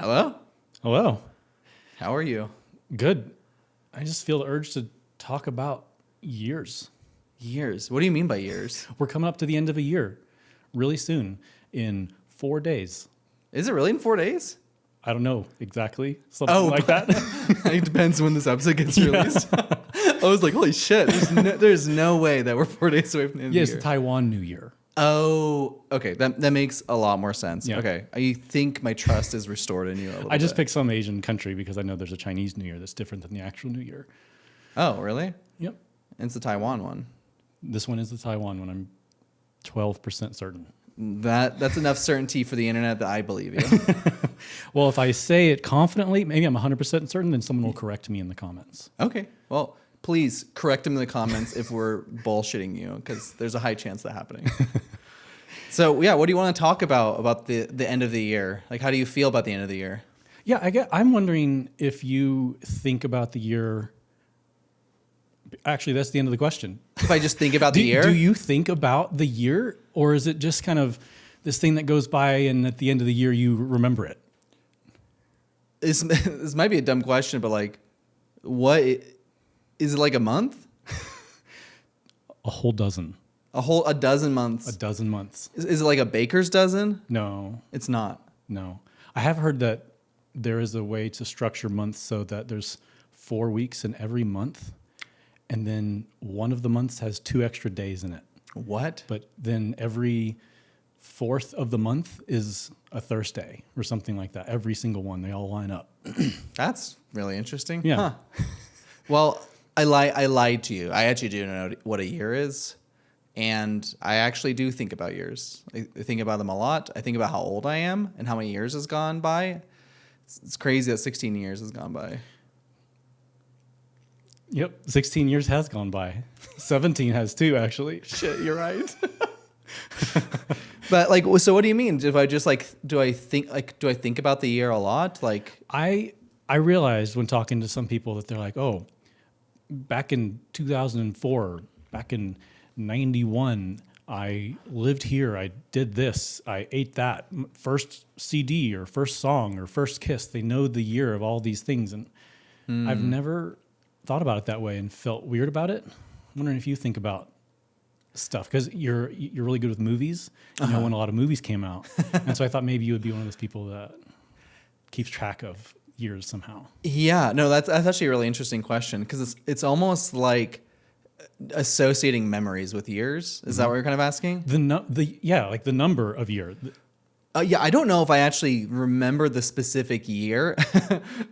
Hello? Hello. How are you? Good. I just feel the urge to talk about years. Years. What do you mean by years? We're coming up to the end of a year really soon in 4 days. Is it really in 4 days? I don't know exactly. Something like that. It depends when this episode gets released. I was like, holy shit. There's no way that we're 4 days away from the end Yeah, of it's the the year. Taiwan New Year. Oh, okay. That makes a lot more sense. Yeah. Okay. I think my trust is restored in you a little I just bit. picked some Asian country because I know there's a Chinese New Year that's different than the actual New Year. Oh, really? Yep. It's the Taiwan one. This one is the Taiwan one. I'm 12% certain. That's enough certainty for the internet that I believe you. Well, if I say it confidently, maybe I'm 100% certain, then someone will correct me in the comments. Okay. Well, please correct him in the comments if we're bullshitting you, because there's a high chance that happening. So yeah, what do you want to talk about the end of the year? Like, how do you feel about the end of the year? Yeah, I'm wondering if you think about the year. Actually, that's the end of the question. If I just think about the year, Do you think about the year, or is it just kind of this thing that goes by and at the end of the year you remember it? this might be a dumb question, but like, what is it, like a month? A whole dozen. A dozen months? A dozen months. Is it like a baker's dozen? No, It's not. no. I have heard that there is a way to structure months so that there's 4 weeks in every month, and then one of the months has 2 extra days in it. What? But then every fourth of the month is a Thursday or something like that. Every single one, they all line up. That's really interesting. Yeah. Huh. Well, I lied to you. I actually do know what a year is. And I actually do think about years. I think about them a lot. I think about how old I am and how many years has gone by. It's crazy that 16 years has gone by. Yep, 16 years has gone by. 17 has too, actually. Shit, you're right. But like, so what do you mean? If I just like, do I think about the year a lot? Like, I realized when talking to some people that they're like, oh, back in 2004, back in 91, I lived here, I did this, I ate that, first CD or first song or first kiss. They know the year of all these things. And I've never thought about it that way and felt weird about it. I'm wondering if you think about stuff, because you're really good with movies. You know when a lot of movies came out. And so I thought maybe you would be one of those people that keeps track of years somehow. yeah, no, that's actually a really interesting question, because it's almost like associating memories with years. Is that what you're kind of asking? Like the number of year. Yeah, I don't know if I actually remember the specific year.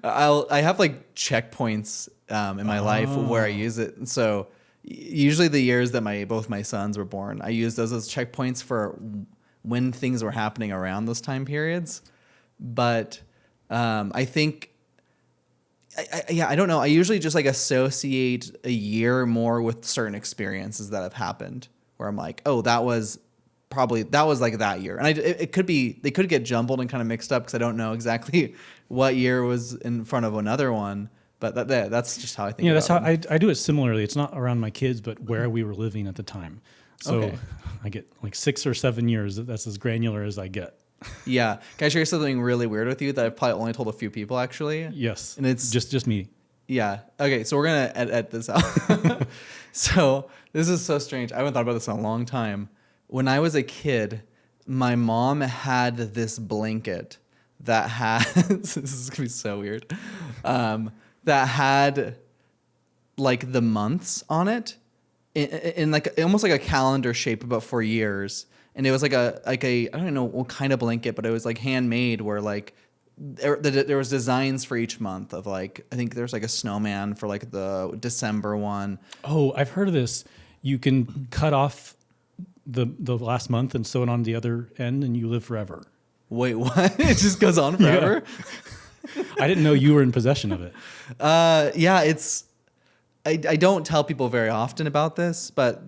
I have like checkpoints in my life where I use it. So usually the years that both my sons were born, I use those as checkpoints for when things were happening around those time periods. But I think, I don't know. I usually just like associate a year more with certain experiences that have happened, where I'm like, oh, that was like that year. And they could get jumbled and kind of mixed up because I don't know exactly what year was in front of another one. But that's just how I think. Yeah, about that's how them. I do it similarly. It's not around my kids, but where we were living at the time. So Okay. I get like 6 or 7 years. That's as granular as I get. Yeah. Can I share something really weird with you that I've probably only told a few people actually? Yes, And it's just me. Yeah. Okay. So we're gonna edit this out. So this is so strange. I haven't thought about this in a long time. When I was a kid, my mom had this blanket that had this is gonna be so weird. That had like the months on it in like almost like a calendar shape, but for years. And it was like a I don't know what kind of blanket, but it was like handmade, where like there was designs for each month of like, I think there's like a snowman for like the December one. Oh, I've heard of this. You can cut off the last month and sew it on the other end, and you live forever. Wait, what? It just goes on forever? I didn't know you were in possession of it. Yeah, it's I don't tell people very often about this, but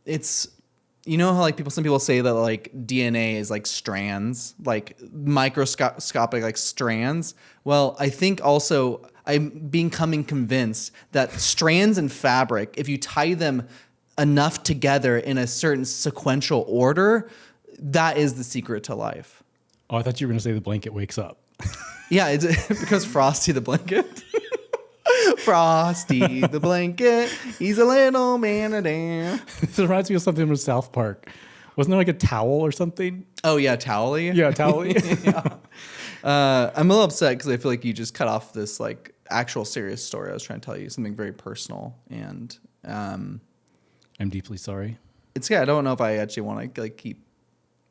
it's, you know how like some people say that like DNA is like strands, like microscopic like strands. Well, I think also I'm becoming convinced that strands in fabric, if you tie them enough together in a certain sequential order, that is the secret to life. Oh, I thought you were going to say the blanket wakes up. Yeah, it's because Frosty the blanket. Frosty the blanket. He's a little man a damn. This reminds me of something from South Park. Wasn't there like a towel or something? Oh yeah, Towley. Yeah, a towel. I'm a little upset because I feel like you just cut off this like actual serious story. I was trying to tell you something very personal, and I'm deeply sorry. it's I don't know if I actually want to like keep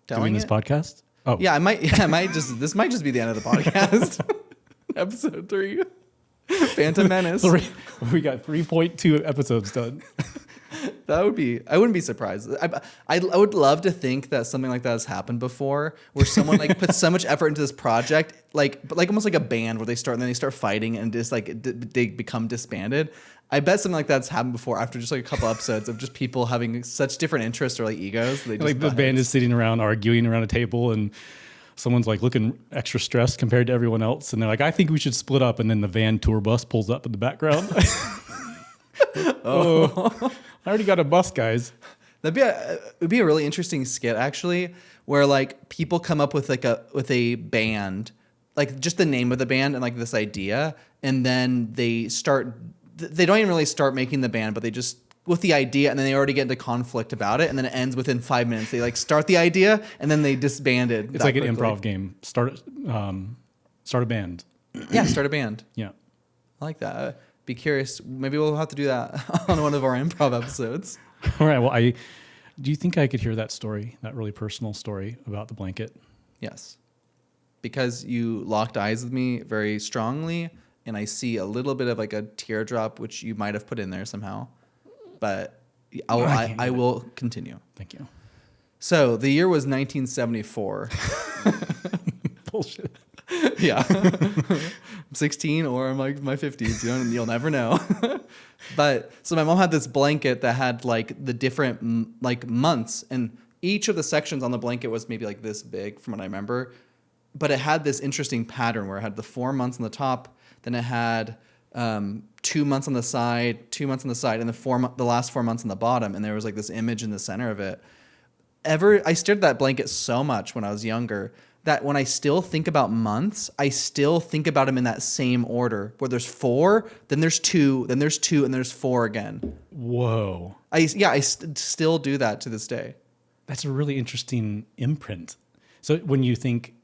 telling Doing this it. podcast? Oh, Yeah, I might. Yeah, I might just. This might just be the end of the podcast. Episode 3, Phantom Menace. We got 3.2 episodes done. That would be. I wouldn't be surprised. I would love to think that something like that has happened before, where someone like puts so much effort into this project, but like almost like a band where they start and then they start fighting and just like they become disbanded. I bet something like that's happened before after just like a couple episodes of just people having such different interests or like egos. They just Like the band is sitting around arguing around a table and someone's like looking extra stressed compared to everyone else. And they're like, I think we should split up. And then the van tour bus pulls up in the background. Oh, I already got a bus, guys. It'd be a really interesting skit actually, where like people come up with like a band, like just the name of the band and like this idea, and then they don't even really start making the band, but they just with the idea, and then they already get into conflict about it, and then it ends within 5 minutes. They like start the idea, and then they disbanded. It's like an improv game. Start a band. Yeah, start a band. Yeah. I like that. Be curious. Maybe we'll have to do that on one of our improv episodes. All right. Well, do you think I could hear that story, that really personal story about the blanket? Yes, because you locked eyes with me very strongly, and I see a little bit of like a teardrop, which you might have put in there somehow. But I will continue. Thank you. So the year was 1974. Bullshit. Yeah. I'm 16 or I'm like my 50s. You'll never know. But so my mom had this blanket that had like the different like months, and each of the sections on the blanket was maybe like this big from what I remember. But it had this interesting pattern where it had the 4 months on the top, then it had 2 months on the side, 2 months on the side, and the last 4 months on the bottom. And there was like this image in the center of it. I stared at that blanket so much when I was younger that when I still think about months, I still think about them in that same order, where there's 4, then there's 2, then there's 2, and there's 4 again. Whoa. I still do that to this day. That's a really interesting imprint. So when you think,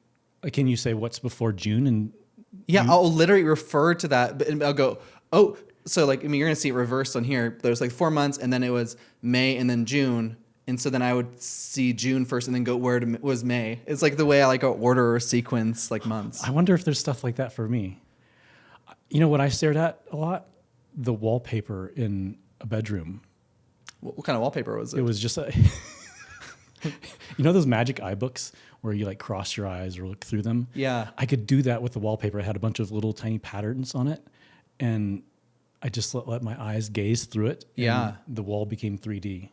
can you say what's before June? And yeah, I'll literally refer to that, but I'll go, oh, so like, I mean, you're going to see it reversed on here. There's like 4 months, and then it was May and then June. And so then I would see June first and then go where it was May. It's like the way I like order or sequence like months. I wonder if there's stuff like that for me. You know what I stared at a lot? The wallpaper in a bedroom. What kind of wallpaper was it? It was just you know those magic eye books where you like cross your eyes or look through them? Yeah. I could do that with the wallpaper. It had a bunch of little tiny patterns on it, and I just let my eyes gaze through it. Yeah. And the wall became 3D.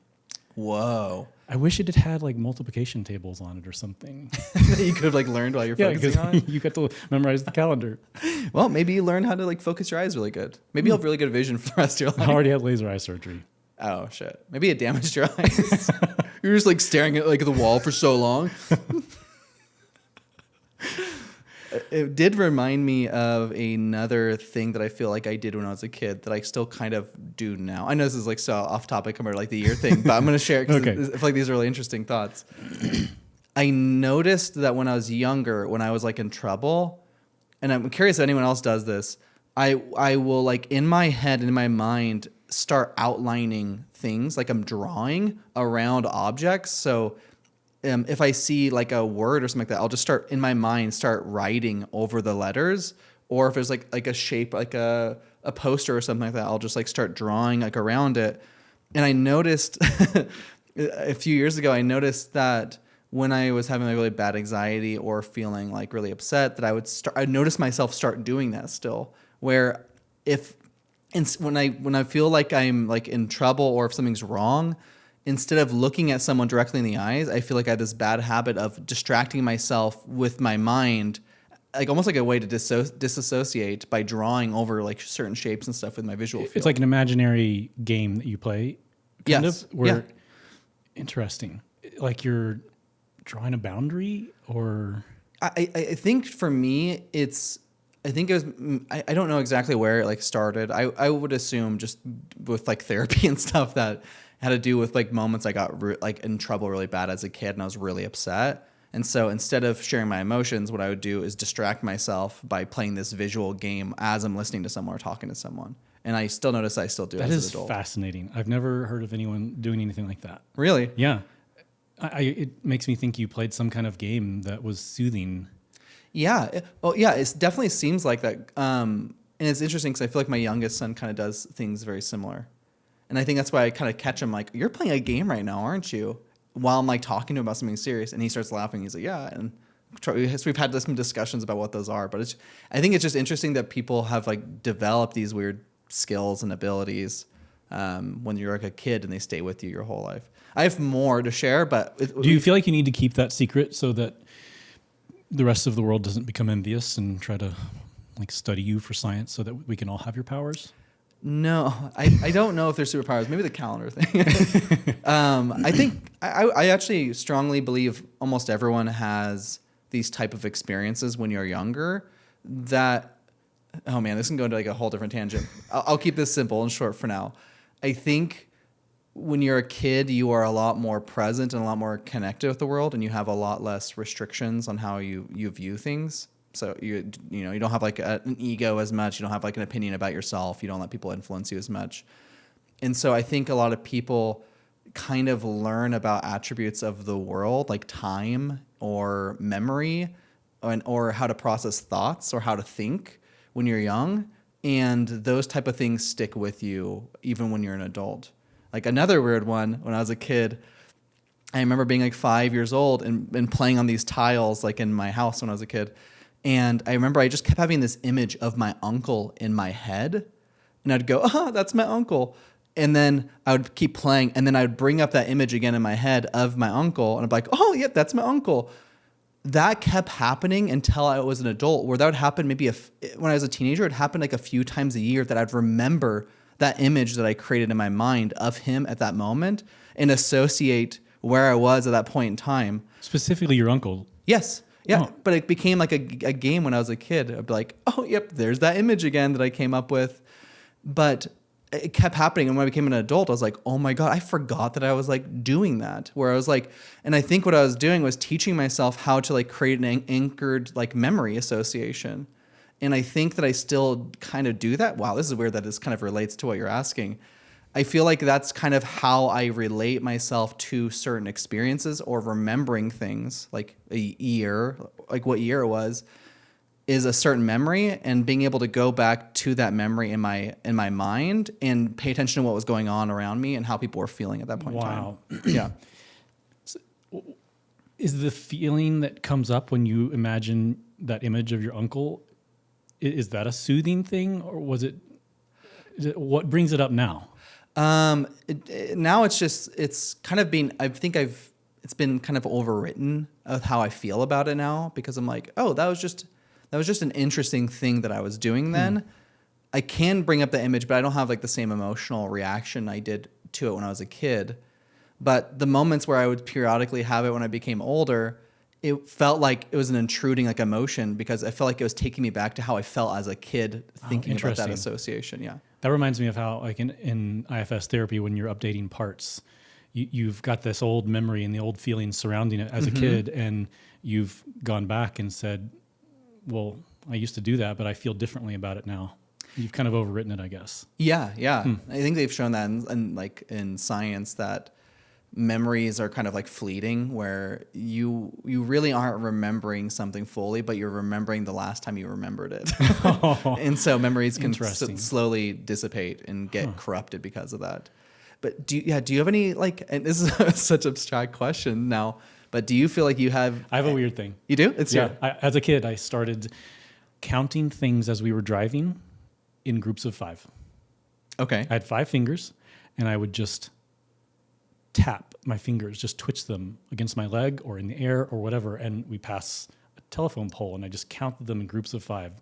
Whoa. I wish it had had like multiplication tables on it or something. That you could have like learned while you're Yeah, focusing on it. you got to memorize the calendar. Well, maybe you learn how to like focus your eyes really good. Maybe you'll have really good vision for the rest of your I life. already had laser eye surgery. Oh shit. Maybe it damaged your eyes. You're just like staring at like the wall for so long. It did remind me of another thing that I feel like I did when I was a kid that I still kind of do now. I know this is like so off topic compared to like the year thing, but I'm going to share it because Okay. I feel like these are really interesting thoughts. I noticed that when I was younger, when I was like in trouble, and I'm curious if anyone else does this, I will like in my head and in my mind start outlining things like I'm drawing around objects. So if I see like a word or something like that, I'll just start in my mind, start writing over the letters. Or if there's like a shape, like a poster or something like that, I'll just like start drawing like around it. And I noticed a few years ago, I noticed that when I was having like really bad anxiety or feeling like really upset, that I'd notice myself start doing that still. Where when I feel like I'm like in trouble or if something's wrong, instead of looking at someone directly in the eyes, I feel like I have this bad habit of distracting myself with my mind, like almost like a way to disassociate by drawing over like certain shapes and stuff with my visual field. It's like an imaginary game that you play, kind Yes. of. Where Yeah. Interesting. Like you're drawing a boundary, or I think for me, it's I think it was. I don't know exactly where it like started. I would assume just with like therapy and stuff that had to do with like moments I got like in trouble really bad as a kid and I was really upset. And so instead of sharing my emotions, what I would do is distract myself by playing this visual game as I'm listening to someone or talking to someone. And I still notice I still do it That as is an adult. fascinating. I've never heard of anyone doing anything like that. Really? Yeah. It makes me think you played some kind of game that was soothing. Yeah. Oh, yeah. It definitely seems like that. And it's interesting because I feel like my youngest son kind of does things very similar. And I think that's why I kind of catch him like, you're playing a game right now, aren't you? While I'm like talking to him about something serious. And he starts laughing. He's like, yeah. And so we've had some discussions about what those are. But I think it's just interesting that people have like developed these weird skills and abilities when you're like a kid and they stay with you your whole life. I have more to share, but... Do you feel like you need to keep that secret so that the rest of the world doesn't become envious and try to like study you for science so that we can all have your powers? No, I don't know if they're superpowers. Maybe the calendar thing. I think I actually strongly believe almost everyone has these type of experiences when you're younger that, oh man, this can go into like a whole different tangent. I'll keep this simple and short for now. I think when you're a kid, you are a lot more present and a lot more connected with the world, and you have a lot less restrictions on how you view things. So you don't have like an ego as much. You don't have like an opinion about yourself. You don't let people influence you as much. And so I think a lot of people kind of learn about attributes of the world, like time or memory, or how to process thoughts or how to think when you're young. And those type of things stick with you even when you're an adult. Like another weird one, when I was a kid, I remember being like 5 years old and playing on these tiles like in my house when I was a kid. And I remember I just kept having this image of my uncle in my head. And I'd go, oh, that's my uncle. And then I would keep playing. And then I would bring up that image again in my head of my uncle. And I'd be like, oh, yeah, that's my uncle. That kept happening until I was an adult, where that would happen maybe when I was a teenager, it happened like a few times a year that I'd remember that image that I created in my mind of him at that moment and associate where I was at that point in time. Specifically your uncle. Yes. Yeah. Oh. But it became like a game when I was a kid. I'd be like, oh, yep, there's that image again that I came up with. But it kept happening. And when I became an adult, I was like, oh my God, I forgot that I was like doing that. Where I was like, and I think what I was doing was teaching myself how to like create an anchored like memory association. And I think that I still kind of do that. Wow, this is weird that this kind of relates to what you're asking. I feel like that's kind of how I relate myself to certain experiences or remembering things, like a year, like what year it was, is a certain memory, and being able to go back to that memory in my mind and pay attention to what was going on around me and how people were feeling at that point Wow. in time. Yeah. Is the feeling that comes up when you imagine that image of your uncle, is that a soothing thing, or was it what brings it up now? Now it's kind of been, it's been kind of overwritten of how I feel about it now, because I'm like, oh, that was just an interesting thing that I was doing then. I can bring up the image, but I don't have like the same emotional reaction I did to it when I was a kid. But the moments where I would periodically have it when I became older, it felt like it was an intruding like emotion, because I felt like it was taking me back to how I felt as a kid thinking about that interesting. association. Yeah. That reminds me of how, like in IFS therapy, when you're updating parts, you've got this old memory and the old feelings surrounding it as a kid, and you've gone back and said, well, I used to do that, but I feel differently about it now. You've kind of overwritten it, I guess. Yeah, yeah. I think they've shown that in science that memories are kind of like fleeting, where you really aren't remembering something fully, but you're remembering the last time you remembered it. And so memories can slowly dissipate and get corrupted because of that. But do you have any like, and this is such an abstract question now, but do you feel like you have... I have a weird thing. You do? As a kid, I started counting things as we were driving in groups of 5. Okay. I had 5 fingers, and I would just tap my fingers, just twitch them against my leg or in the air or whatever, and we pass a telephone pole, and I just counted them in groups of 5.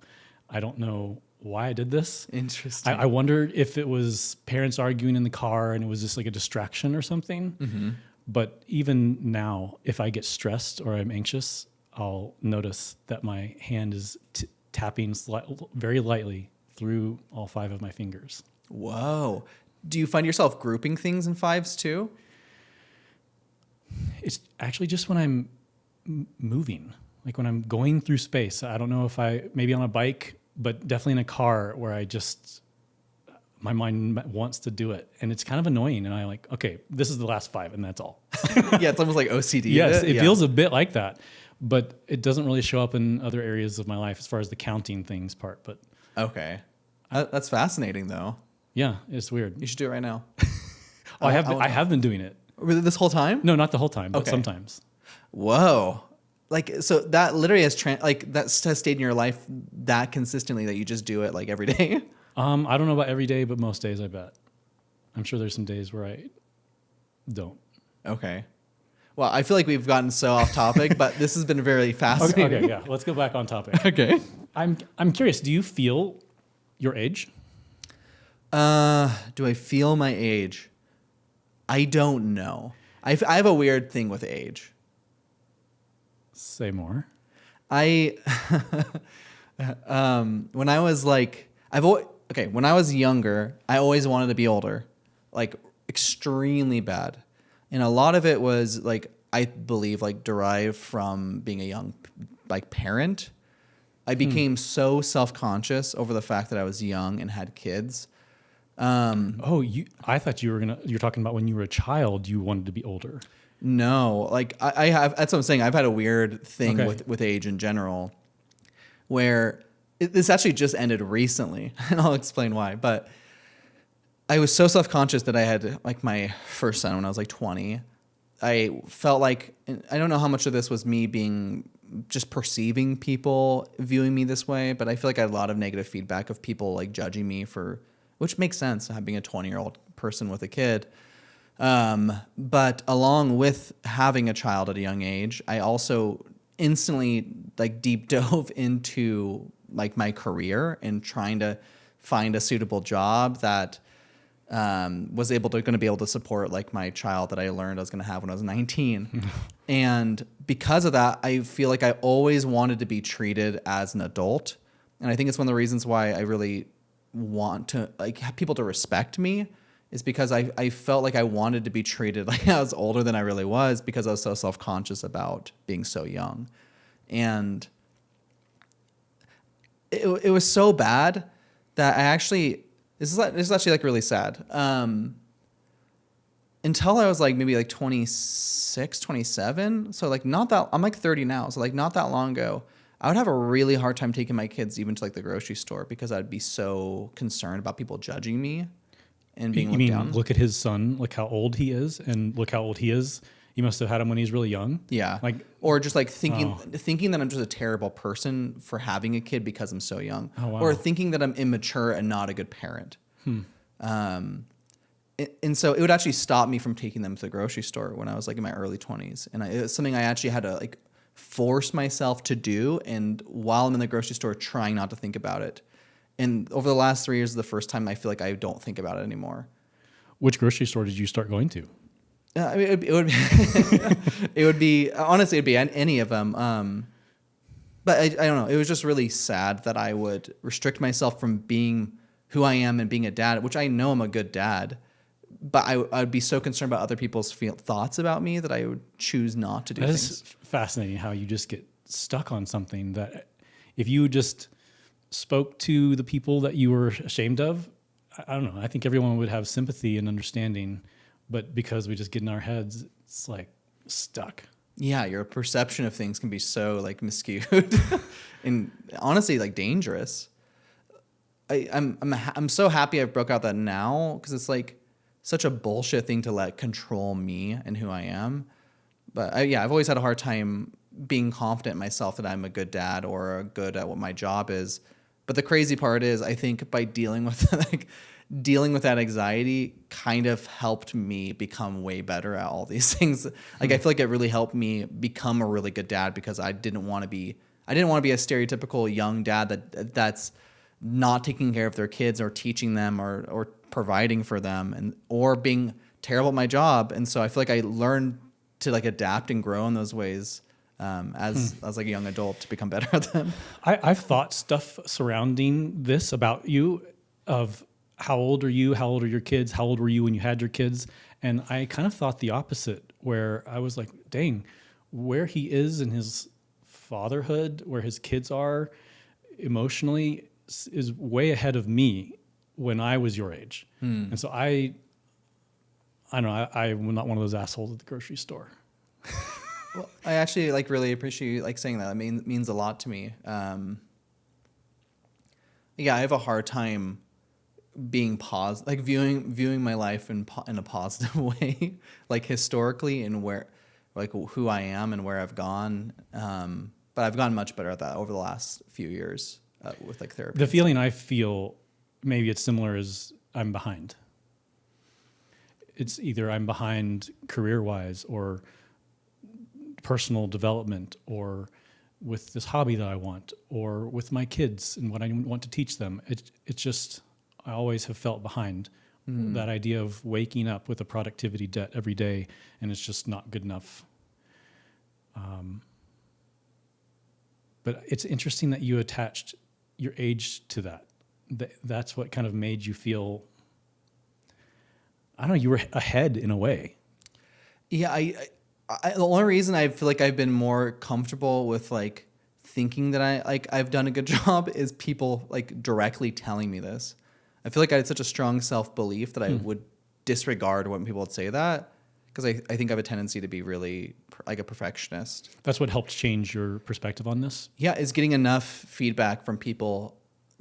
I don't know why I did this. Interesting. I wondered if it was parents arguing in the car and it was just like a distraction or something. Mm-hmm. But even now, if I get stressed or I'm anxious, I'll notice that my hand is tapping very lightly through all 5 of my fingers. Whoa. Do you find yourself grouping things in fives too? It's actually just when I'm moving, like when I'm going through space. I don't know if maybe on a bike, but definitely in a car where my mind wants to do it. And it's kind of annoying. And I like, okay, this is the last 5 and that's all. Yeah, it's almost like OCD. Yes, it Yeah. feels a bit like that, but it doesn't really show up in other areas of my life as far as the counting things part. But Okay. That's fascinating though. yeah, it's weird. You should do it right now. I have been doing it. Really, this whole time? No, not the whole time, but Okay. sometimes. Whoa. Like, so that literally has has stayed in your life that consistently that you just do it like every day. I don't know about every day, but most days I bet. I'm sure there's some days where I don't. Okay. Well, I feel like we've gotten so off topic, but this has been very Okay, fascinating. yeah. Let's go back on topic. Okay. I'm curious. Do you feel your age? Do I feel my age? I don't know. I have a weird thing with age. Say more. When I was like, when I was younger, I always wanted to be older, like extremely bad. And a lot of it was like, I believe like derived from being a young, like parent. I became so self-conscious over the fact that I was young and had kids. I thought you're talking about when you were a child, you wanted to be older. No, like I have, that's what I'm saying. I've had a weird thing Okay. with age in general where this actually just ended recently and I'll explain why, but I was so self-conscious that I had like my first son when I was like 20. I felt like, I don't know how much of this was me being just perceiving people viewing me this way, but I feel like I had a lot of negative feedback of people like judging me which makes sense, being a 20-year-old person with a kid. But along with having a child at a young age, I also instantly like deep dove into like my career and trying to find a suitable job that was going to be able to support like my child that I learned I was going to have when I was 19. And because of that, I feel like I always wanted to be treated as an adult. And I think it's one of the reasons why I really want to like have people to respect me is because I felt like I wanted to be treated like I was older than I really was because I was so self-conscious about being so young. And it was so bad that I actually, this is actually like really sad. Until I was like maybe like 26, 27. So like I'm like 30 now. So like not that long ago, I would have a really hard time taking my kids even to like the grocery store because I'd be so concerned about people judging me and being You looked mean down. look at his son, look how old he is, and look how old he is. You must have had him when he's really young. Yeah. Like, or just like thinking that I'm just a terrible person for having a kid because I'm so young. Oh, wow. Or thinking that I'm immature and not a good parent. And so it would actually stop me from taking them to the grocery store when I was like in my early 20s. And it was something I actually had to like force myself to do. And while I'm in the grocery store, trying not to think about it. And over the last 3 years is the first time I feel like I don't think about it anymore. which grocery store did you start going to? I mean, it would be, it would be, honestly, it'd be any of them. But I don't know. It was just really sad that I would restrict myself from being who I am and being a dad, which I know I'm a good dad. But I would be so concerned about other people's thoughts about me that I would choose not to do That things. is fascinating how you just get stuck on something that if you just spoke to the people that you were ashamed of, I don't know. I think everyone would have sympathy and understanding, but because we just get in our heads, it's like stuck. Yeah, your perception of things can be so like miscued and honestly like dangerous. I'm so happy I broke out that now because it's like such a bullshit thing to let control me and who I am. But I've always had a hard time being confident in myself that I'm a good dad or good at what my job is. But the crazy part is, I think by dealing with that anxiety kind of helped me become way better at all these things. Like I feel like it really helped me become a really good dad because I didn't want to be a stereotypical young dad that's not taking care of their kids or teaching them or providing for them or being terrible at my job. And so I feel like I learned to like adapt and grow in those ways as like a young adult to become better at them. I've thought stuff surrounding this about you, of how old are you? How old are your kids? How old were you when you had your kids? And I kind of thought the opposite, where I was like, dang, where he is in his fatherhood, where his kids are emotionally, is way ahead of me when I was your age. And so I don't know, I'm not one of those assholes at the grocery store. Well, I actually like really appreciate you like saying that. It means a lot to me. Yeah, I have a hard time being like viewing my life in a positive way, like historically, and where, like who I am and where I've gone. But I've gotten much better at that over the last few years with like therapy. The feeling I feel, maybe it's similar, is I'm behind. It's either I'm behind career-wise or personal development, or with this hobby that I want, or with my kids and what I want to teach them. It's just, I always have felt behind. That idea of waking up with a productivity debt every day, and it's just not good enough. But it's interesting that you attached your age to that. That's what kind of made you feel, I don't know, you were ahead in a way. Yeah, I the only reason I feel like I've been more comfortable with like thinking that I've done a good job is people like directly telling me this. I feel like I had such a strong self-belief that I would disregard when people would say that, because I think I have a tendency to be really like a perfectionist. That's what helped change your perspective on this? Yeah, is getting enough feedback from people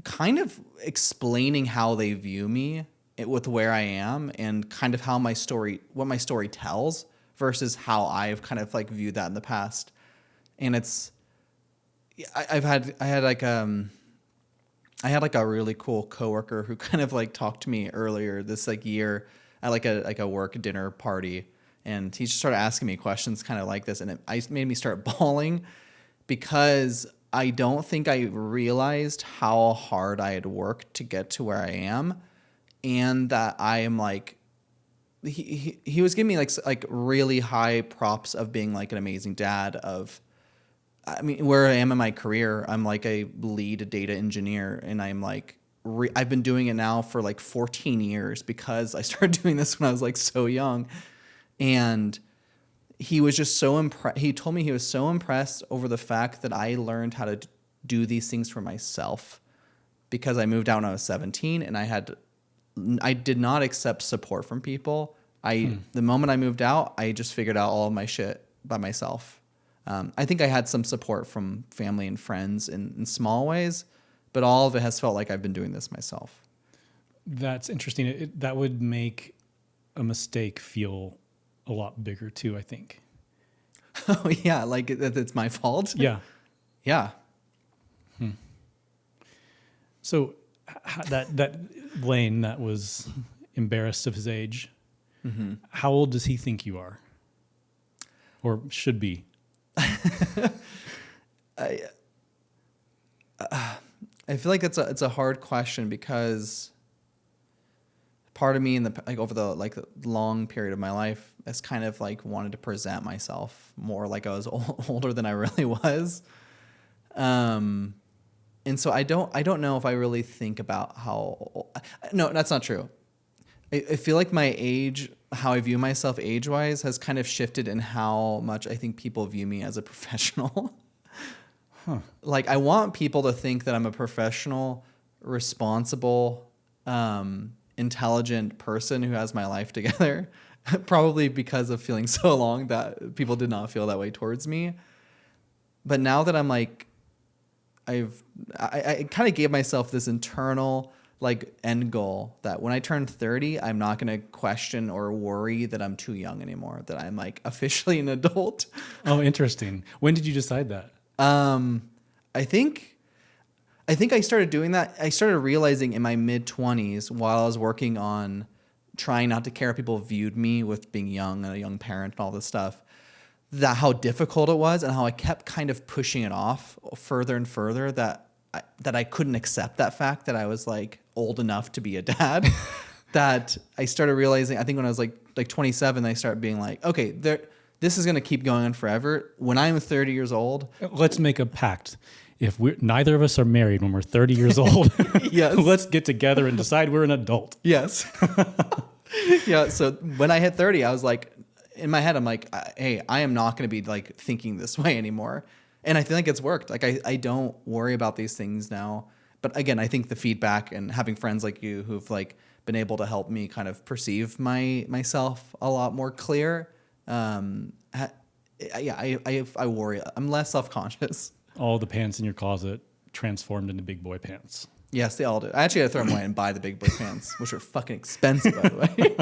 kind of explaining how they view me with where I am, and kind of how what my story tells versus how I've kind of like viewed that in the past. And I had like a really cool coworker who kind of like talked to me earlier this like year at like a work dinner party, and he just started asking me questions kind of like this, and it made me start bawling, because I don't think I realized how hard I had worked to get to where I am, and that I am like, he was giving me like really high props of being like an amazing dad. I mean, where I am in my career, I'm like a lead data engineer, and I'm like, I've been doing it now for like 14 years because I started doing this when I was like so young. And he was just so impressed. He told me he was so impressed over the fact that I learned how to do these things for myself, because I moved out when I was 17, and I did not accept support from people. The moment I moved out, I just figured out all of my shit by myself. I think I had some support from family and friends in small ways, but all of it has felt like I've been doing this myself. That's interesting. That would make a mistake feel a lot bigger too, I think. Oh yeah, like it's my fault? Yeah. Yeah. So that Blaine that was embarrassed of his age, how old does he think you are? Or should be? I feel like it's a hard question, because part of me over the long period of my life has kind of like wanted to present myself more like I was older than I really was. And so I don't know if I really think about no, that's not true. I feel like my age, how I view myself age-wise, has kind of shifted in how much I think people view me as a professional. Like, I want people to think that I'm a professional, responsible, intelligent person who has my life together, probably because of feeling so long that people did not feel that way towards me. But now that I'm like, I kind of gave myself this internal like end goal that when I turn 30, I'm not going to question or worry that I'm too young anymore, that I'm like officially an adult. Oh, interesting. When did you decide that? I think I started doing that. I started realizing in my mid-20s, while I was working on trying not to care how people viewed me with being young and a young parent and all this stuff, that how difficult it was, and how I kept kind of pushing it off further and further, that I couldn't accept that fact that I was like old enough to be a dad. That I started realizing, I think when I was like 27, I started being like, okay, this is going to keep going on forever. When I'm 30 years old, Let's make a pact. If we're neither of us are married when we're 30 years old, Yes. let's get together and decide we're an adult. yes. Yeah. So when I hit 30, I was like, in my head, I'm like, hey, I am not going to be like thinking this way anymore. And I feel like it's worked. Like I don't worry about these things now. But again, I think the feedback and having friends like you who've like been able to help me kind of perceive myself a lot more clear. I worry. I'm less self-conscious. All the pants in your closet transformed into big boy pants. Yes, they all do. I actually had to throw them away and buy the big boy pants, which are fucking expensive, by the way.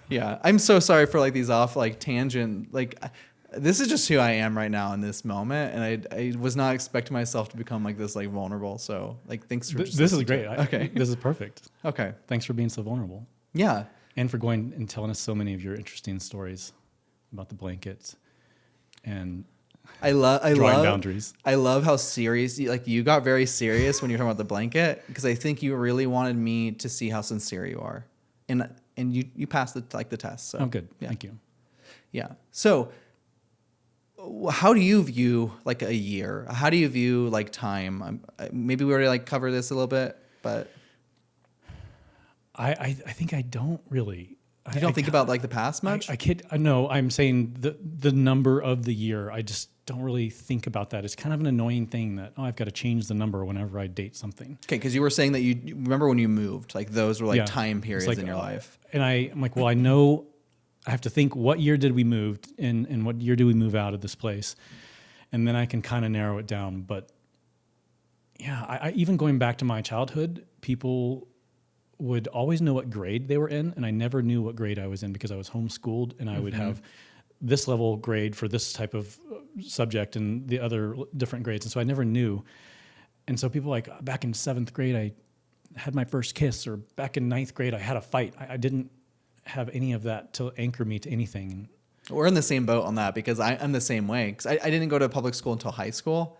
Yeah, I'm so sorry for like these off like tangent. Like, this is just who I am right now in this moment, and I was not expecting myself to become like this like vulnerable. So like, thanks for This is great. Okay. This is perfect. Okay. Thanks for being so vulnerable Yeah. and for going and telling us so many of your interesting stories about the blankets and I drawing love boundaries. I love how serious you got very serious when you were talking about the blanket, because I think you really wanted me to see how sincere you are, and you passed the test. So Oh, good. Yeah. Thank you. Yeah. So how do you view like a year? How do you view like time? Maybe we already like covered this a little bit, but I think I don't really. you don't think about like the past much? I kid. No, I'm saying the number of the year. I just don't really think about that. It's kind of an annoying thing that I've got to change the number whenever I date something. Okay, because you were saying that you remember when you moved, like those were like Yeah. time It's periods like, in your life. And I'm like, well, I know I have to think what year did we move and what year did we move out of this place, and then I can kind of narrow it down. But yeah, I even going back to my childhood, people would always know what grade they were in, and I never knew what grade I was in because I was homeschooled, and I would have this level grade for this type of subject and the other different grades, and so I never knew. And so people like, back in 7th grade, I had my first kiss, or back in 9th grade, I had a fight. I didn't have any of that to anchor me to anything. We're in the same boat on that, because I'm the same way. Because I didn't go to public school until high school,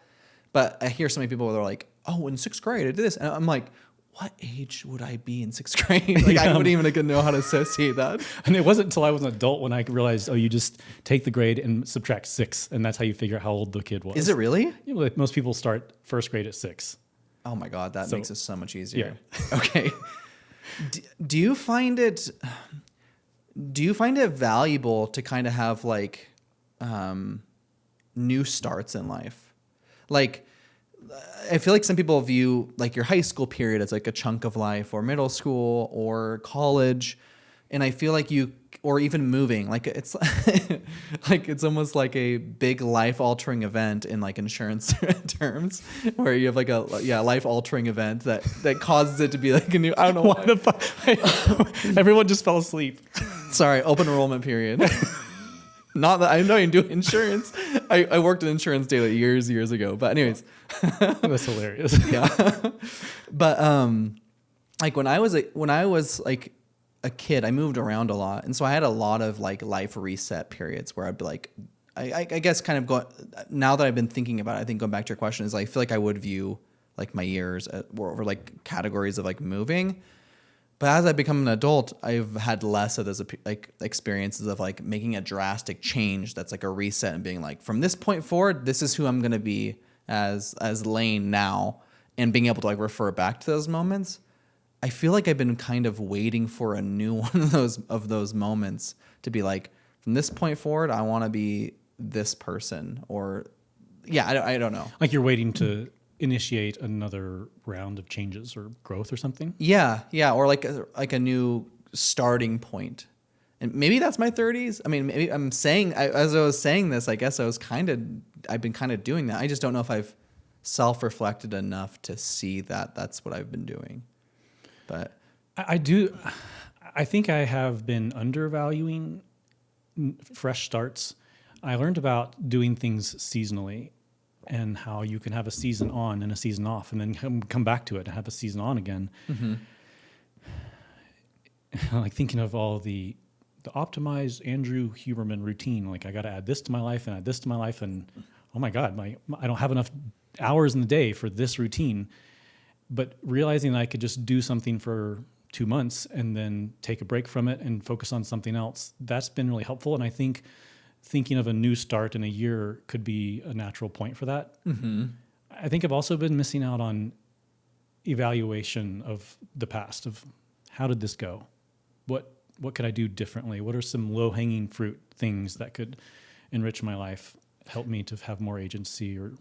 but I hear so many people that are like, "Oh, in 6th grade, I did this," and I'm like, "What age would I be in 6th grade?" Like, I wouldn't even like, know how to associate that. And it wasn't until I was an adult when I realized, oh, you just take the grade and subtract 6, and that's how you figure out how old the kid was. Is it really? Yeah, like most people start 1st grade at 6. Oh my god, that So- makes it so much easier. Okay. Do you find it valuable to kind of have like new starts in life? Like, I feel like some people view like your high school period as like a chunk of life, or middle school or college, and I feel like or even moving, like it's like it's almost like a big life altering event in like insurance terms, where you have like a life altering event that causes it to be like a new, I don't know Why the fuck? Everyone just fell asleep. Sorry, open enrollment period. Not that I know you do insurance. I worked in insurance daily years ago. But anyways, That's hilarious. yeah. But like when I was like a kid, I moved around a lot, and so I had a lot of like life reset periods where I'd be like, I guess kind of now that I've been thinking about it, I think going back to your question is, I feel like I would view like my years over like categories of like moving. But as I become an adult, I've had less of those like experiences of like making a drastic change that's like a reset and being like, from this point forward, this is who I'm going to be as Lane now, and being able to like refer back to those moments. I feel like I've been kind of waiting for a new one of those moments to be like, from this point forward, I want to be this person, or I don't know. Like you're waiting to initiate another round of changes or growth or something. Yeah, or like a new starting point. And maybe that's my 30s. I mean, maybe I'm saying, as I was saying this, I guess I've been kind of doing that. I just don't know if I've self-reflected enough to see that that's what I've been doing. But I do. I think I have been undervaluing fresh starts. I learned about doing things seasonally, and how you can have a season on and a season off, and then come back to it and have a season on again. Mm-hmm. Like thinking of all the optimized Andrew Huberman routine. Like, I got to add this to my life and add this to my life, and oh my God, I don't have enough hours in the day for this routine. But realizing that I could just do something for 2 months and then take a break from it and focus on something else. That's been really helpful. And I think thinking of a new start in a year could be a natural point for that. I think I've also been missing out on evaluation of the past, of how did this go? What could I do differently? What are some low-hanging fruit things that could enrich my life, help me to have more agency or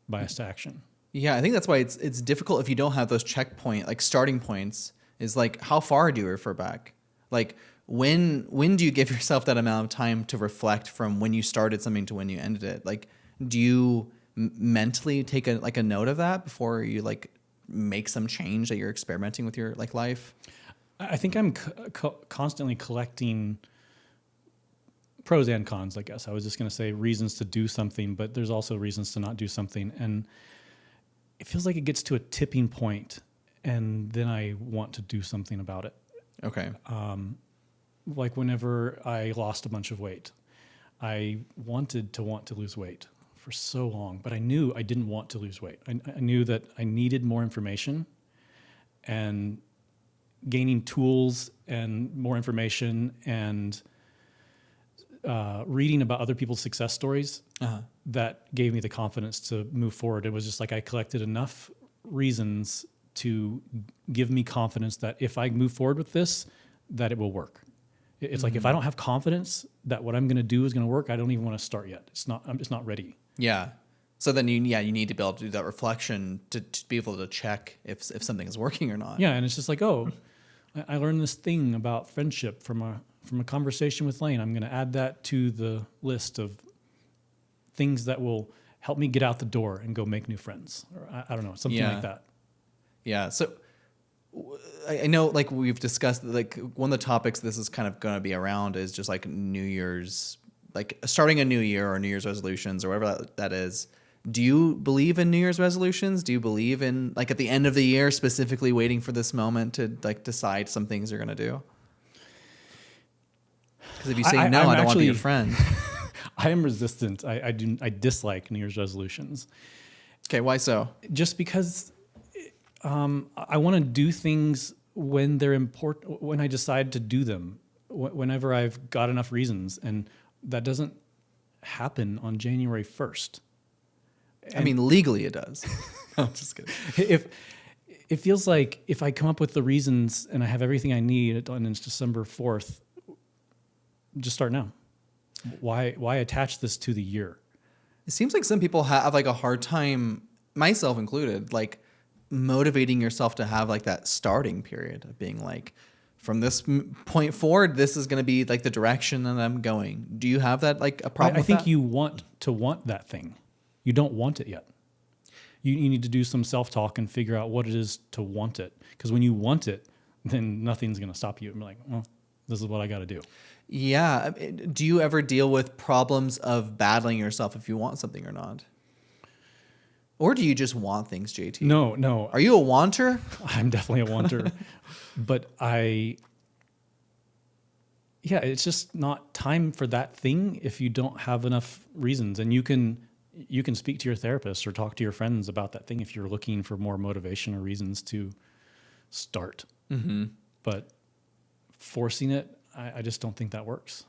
bias to action? Yeah, I think that's why it's difficult if you don't have those checkpoint, like starting points, is like how far do you refer back? Like when do you give yourself that amount of time to reflect from when you started something to when you ended it? Like do you mentally take a note of that before you like make some change that you're experimenting with your like life? I think I'm constantly collecting pros and cons, I guess. I was just going to say reasons to do something, but there's also reasons to not do something. And it feels like it gets to a tipping point, and then I want to do something about it. Okay. Like whenever I lost a bunch of weight, I wanted to lose weight for so long, but I knew I didn't want to lose weight. I knew that I needed more information, and gaining tools and more information and reading about other people's success stories that gave me the confidence to move forward. It was just like I collected enough reasons to give me confidence that if I move forward with this, that it will work. It's like if I don't have confidence that what I'm going to do is going to work, I don't even want to start yet. I'm just not ready. Yeah. So then you need to be able to do that reflection to be able to check if something is working or not. Yeah, and it's just like, oh, I learned this thing about friendship from a conversation with Lane. I'm going to add that to the list of things that will help me get out the door and go make new friends. Or I don't know, something like that. Yeah. So I know, like we've discussed, like one of the topics this is kind of going to be around is just like New Year's, like starting a new year or New Year's resolutions or whatever that is. Do you believe in New Year's resolutions? Do you believe in like at the end of the year specifically waiting for this moment to like decide some things you're going to do? Because if you say no, I don't want to be your friend. I am resistant. I dislike New Year's resolutions. Okay, why so? Just because I want to do things when they're important, when I decide to do them, whenever I've got enough reasons, and that doesn't happen on January 1st. I mean, legally it does. I'm just kidding. If it feels like if I come up with the reasons and I have everything I need and it's December 4th, just start now. Why attach this to the year? It seems like some people have like a hard time, myself included, like motivating yourself to have like that starting period of being like, from this point forward, this is going to be like the direction that I'm going. Do you have that like a problem? I think you want that thing. You don't want it yet. You need to do some self-talk and figure out what it is to want it. Because when you want it, then nothing's going to stop you. I'm like, well, this is what I got to do. Yeah. Do you ever deal with problems of battling yourself if you want something or not? Or do you just want things, JT? No. Are you a wanter? I'm definitely a wanter. But it's just not time for that thing if you don't have enough reasons. And you can speak to your therapist or talk to your friends about that thing if you're looking for more motivation or reasons to start. Mm-hmm. But forcing it, I just don't think that works.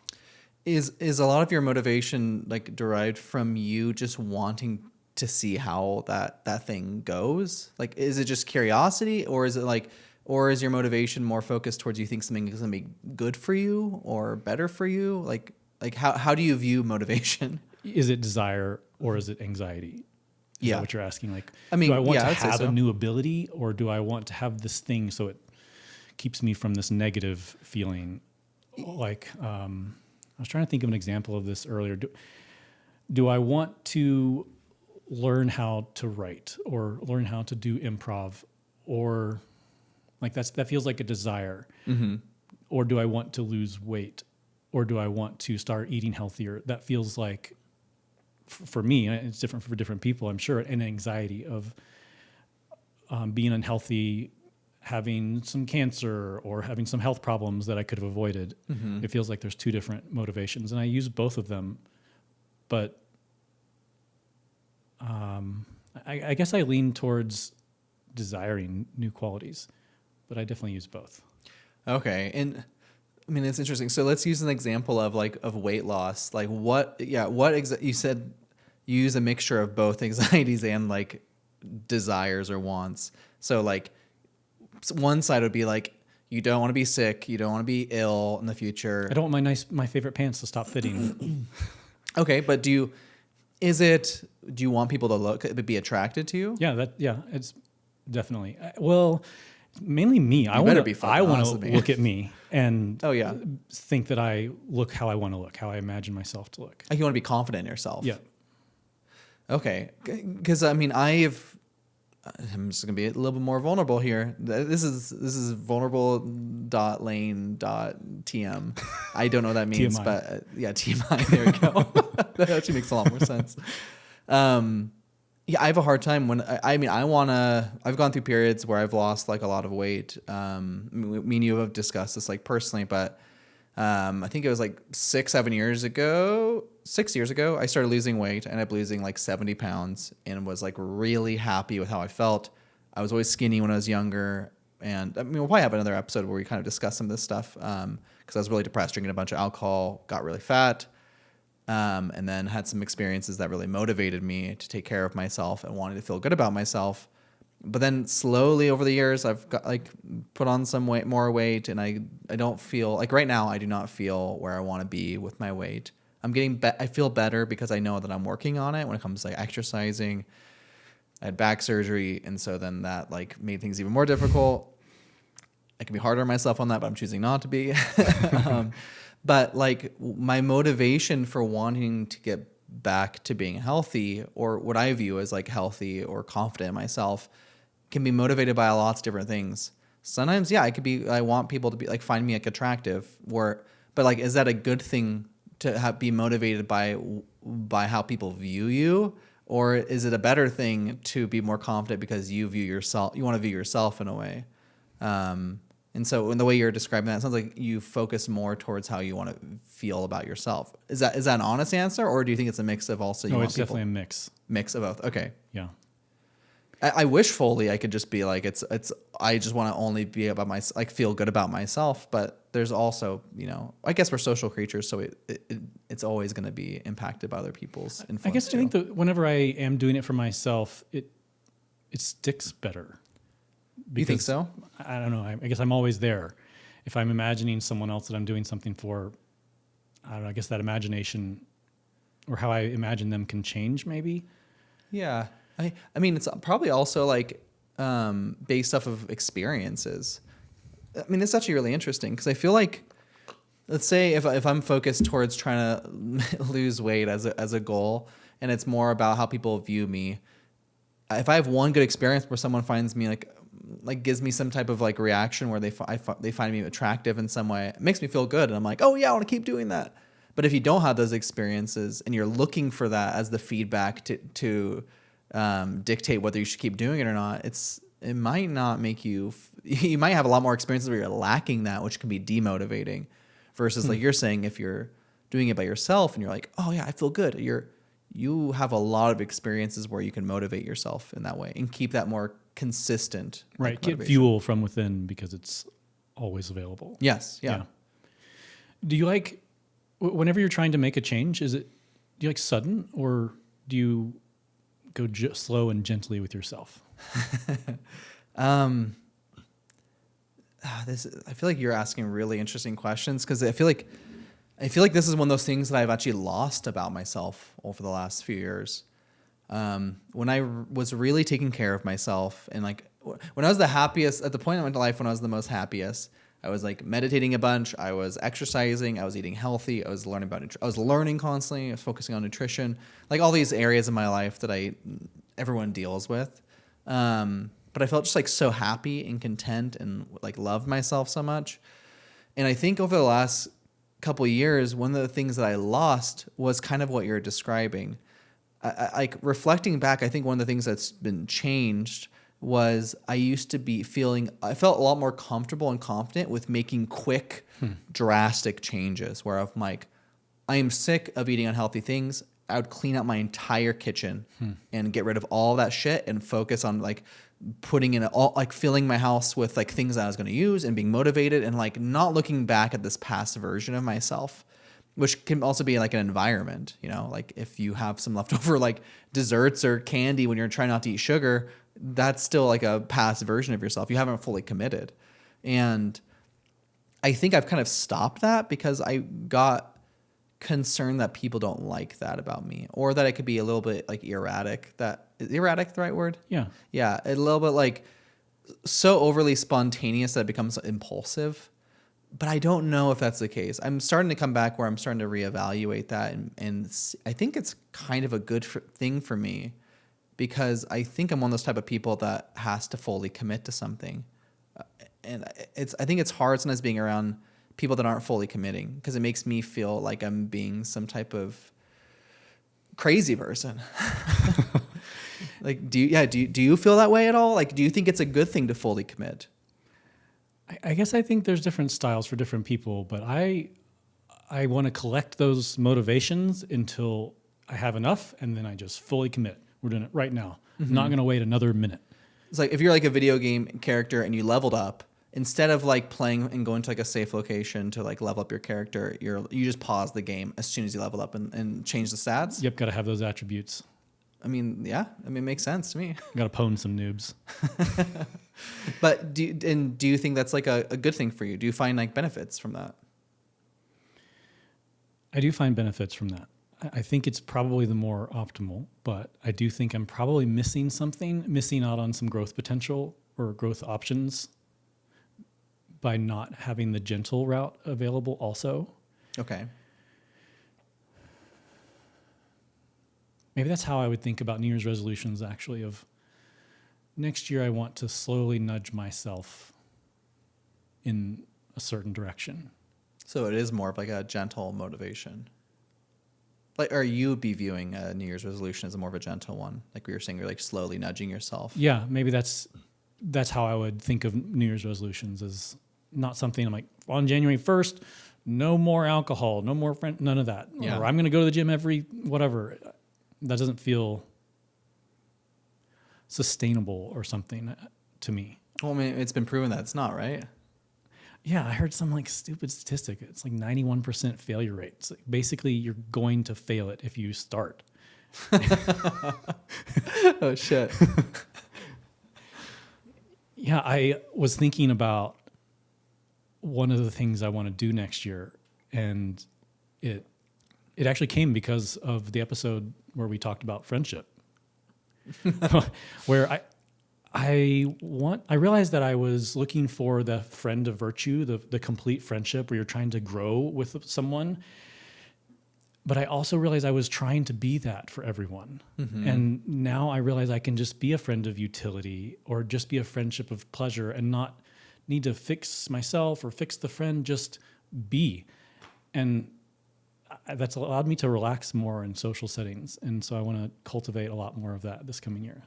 Is a lot of your motivation like derived from you just wanting to see how that thing goes? Like, is it just curiosity, or is it like, or is your motivation more focused towards you think something is going to be good for you or better for you? Like how do you view motivation? Is it desire or is it anxiety? Is that what you're asking? Like, I mean, do I want to I'd say have so. a new ability, or do I want to have this thing so it keeps me from this negative feeling? Like, I was trying to think of an example of this earlier. Do I want to learn how to write or learn how to do improv, or like that feels like a desire? Mm-hmm. Or do I want to lose weight, or do I want to start eating healthier? That feels like, for me, it's different for different people, I'm sure, an anxiety of being unhealthy, having some cancer, or having some health problems that I could have avoided. Mm-hmm. It feels like there's two different motivations, and I use both of them, but I guess I lean towards desiring new qualities. but I definitely use both. Okay. And I mean, it's interesting. So let's use an example of weight loss. Like you said you use a mixture of both anxieties and like desires or wants. So like one side would be like, you don't want to be sick. You don't want to be ill in the future. I don't want my favorite pants to stop fitting. Okay. But do you want people to be attracted to you? Yeah, it's definitely, well, mainly me. I better want be to, fucking I want honest to with me. look at me and Oh yeah. think that I look how I want to look, how I imagine myself to look. Like you want to be confident in yourself. Yeah. Okay. Because I mean, I'm just gonna be a little bit more vulnerable here. This is vulnerable.lane.tm. I don't know what that means, TMI. but yeah, TMI. There we go. That actually makes a lot more sense. Yeah, I have a hard time when I've gone through periods where I've lost like a lot of weight. Me and you have discussed this like personally, but I think it was like 6 years ago, I started losing weight. I ended up losing like 70 pounds and was like really happy with how I felt. I was always skinny when I was younger. And I mean, we'll probably have another episode where we kind of discuss some of this stuff. Cause I was really depressed, drinking a bunch of alcohol, got really fat. And then had some experiences that really motivated me to take care of myself and wanted to feel good about myself. But then slowly over the years, I've got like put on some more weight, and I don't feel like right now I do not feel where I want to be with my weight. I feel better because I know that I'm working on it when it comes to like exercising. I had back surgery, and so then that like made things even more difficult. I can be harder on myself on that, but I'm choosing not to be. But like my motivation for wanting to get back to being healthy, or what I view as like healthy or confident in myself, can be motivated by lots of different things. Sometimes, yeah, I want people to be like, find me like attractive, but like, is that a good thing to be motivated by how people view you? Or is it a better thing to be more confident because you want to view yourself in a way? And so in the way you're describing that, it sounds like you focus more towards how you want to feel about yourself. Is that an honest answer, or do you think it's a mix of also? No, it's definitely a mix of both. Okay. Yeah. I wish fully I could just be like, I just want to only be about like feel good about myself. But there's also, I guess we're social creatures, so it's always going to be impacted by other people's influence. I guess I think that whenever I am doing it for myself, it sticks better. You think so? I don't know. I guess I'm always there. If I'm imagining someone else that I'm doing something for, I don't know, I guess that imagination or how I imagine them can change maybe. Yeah. I mean, it's probably also like based off of experiences. I mean, it's actually really interesting because I feel like, let's say if I'm focused towards trying to lose weight as a goal, and it's more about how people view me. If I have one good experience where someone finds me like gives me some type of like reaction where they find me attractive in some way, it makes me feel good, and I'm like, oh yeah, I want to keep doing that. But if you don't have those experiences and you're looking for that as the feedback to dictate whether you should keep doing it or not, it might not make you. You might have a lot more experiences where you're lacking that, which can be demotivating. Versus like you're saying, if you're doing it by yourself and you're like, oh yeah, I feel good. You have a lot of experiences where you can motivate yourself in that way and keep that more consistent. Right. Get fuel from within because it's always available. Yes. Yeah. Do you like, whenever you're trying to make a change, do you like sudden, or do you go slow and gently with yourself? I feel like you're asking really interesting questions because I feel like this is one of those things that I've actually lost about myself over the last few years. When I was really taking care of myself, and like when I was the happiest, at the point in my life when I was the most happiest, I was like meditating a bunch, I was exercising, I was eating healthy, I was learning I was learning constantly, I was focusing on nutrition, like all these areas in my life that everyone deals with. But I felt just like so happy and content and like loved myself so much. And I think over the last couple of years, one of the things that I lost was kind of what you're describing. Like reflecting back, I think one of the things that's been changed was I used to I felt a lot more comfortable and confident with making quick, drastic changes where I'm like, I am sick of eating unhealthy things. I would clean out my entire kitchen and get rid of all that shit and focus on like putting in all, like filling my house with like things that I was going to use and being motivated and like not looking back at this past version of myself, which can also be like an environment, you know, like if you have some leftover like desserts or candy when you're trying not to eat sugar, that's still like a past version of yourself. You haven't fully committed. And I think I've kind of stopped that because I got concerned that people don't like that about me, or that I could be a little bit like erratic. That is erratic the right word? Yeah. Yeah. A little bit like so overly spontaneous that it becomes impulsive. But I don't know if that's the case. I'm starting to come back where I'm starting to reevaluate that. And I think it's kind of a good thing for me because I think I'm one of those type of people that has to fully commit to something. And I think it's hard sometimes being around people that aren't fully committing because it makes me feel like I'm being some type of crazy person. Like, do you feel that way at all? Like, do you think it's a good thing to fully commit? I guess I think there's different styles for different people, but I want to collect those motivations until I have enough, and then I just fully commit. We're doing it right now. I'm not going to wait another minute. It's like if you're like a video game character and you leveled up, instead of like playing and going to like a safe location to like level up your character, you just pause the game as soon as you level up and change the stats. Yep, got to have those attributes. I mean, yeah, it makes sense to me. Got to pwn some noobs. But do you think that's like a good thing for you? Do you find like benefits from that? I do find benefits from that. I think it's probably the more optimal, but I do think I'm probably missing out on some growth potential or growth options by not having the gentle route available also. Okay. Maybe that's how I would think about New Year's resolutions, actually, of next year I want to slowly nudge myself in a certain direction. So it is more of like a gentle motivation. Like, or you would be viewing a New Year's resolution as more of a gentle one. Like we were saying, you're like slowly nudging yourself. Yeah, maybe that's how I would think of New Year's resolutions, as not something I'm like, on January 1st, no more alcohol, no more none of that. Yeah. Or I'm going to go to the gym every whatever. That doesn't feel sustainable or something to me. Well, I mean, it's been proven that it's not, right? Yeah, I heard some like stupid statistic. It's like 91% failure rate. It's like basically you're going to fail it if you start. Oh, shit. Yeah, I was thinking about one of the things I want to do next year, and it actually came because of the episode where we talked about friendship, where I realized that I was looking for the friend of virtue, the complete friendship where you're trying to grow with someone. But I also realized I was trying to be that for everyone. Mm-hmm. And now I realize I can just be a friend of utility or just be a friendship of pleasure and not need to fix myself or fix the friend, just be. And that's allowed me to relax more in social settings. And so I want to cultivate a lot more of that this coming year.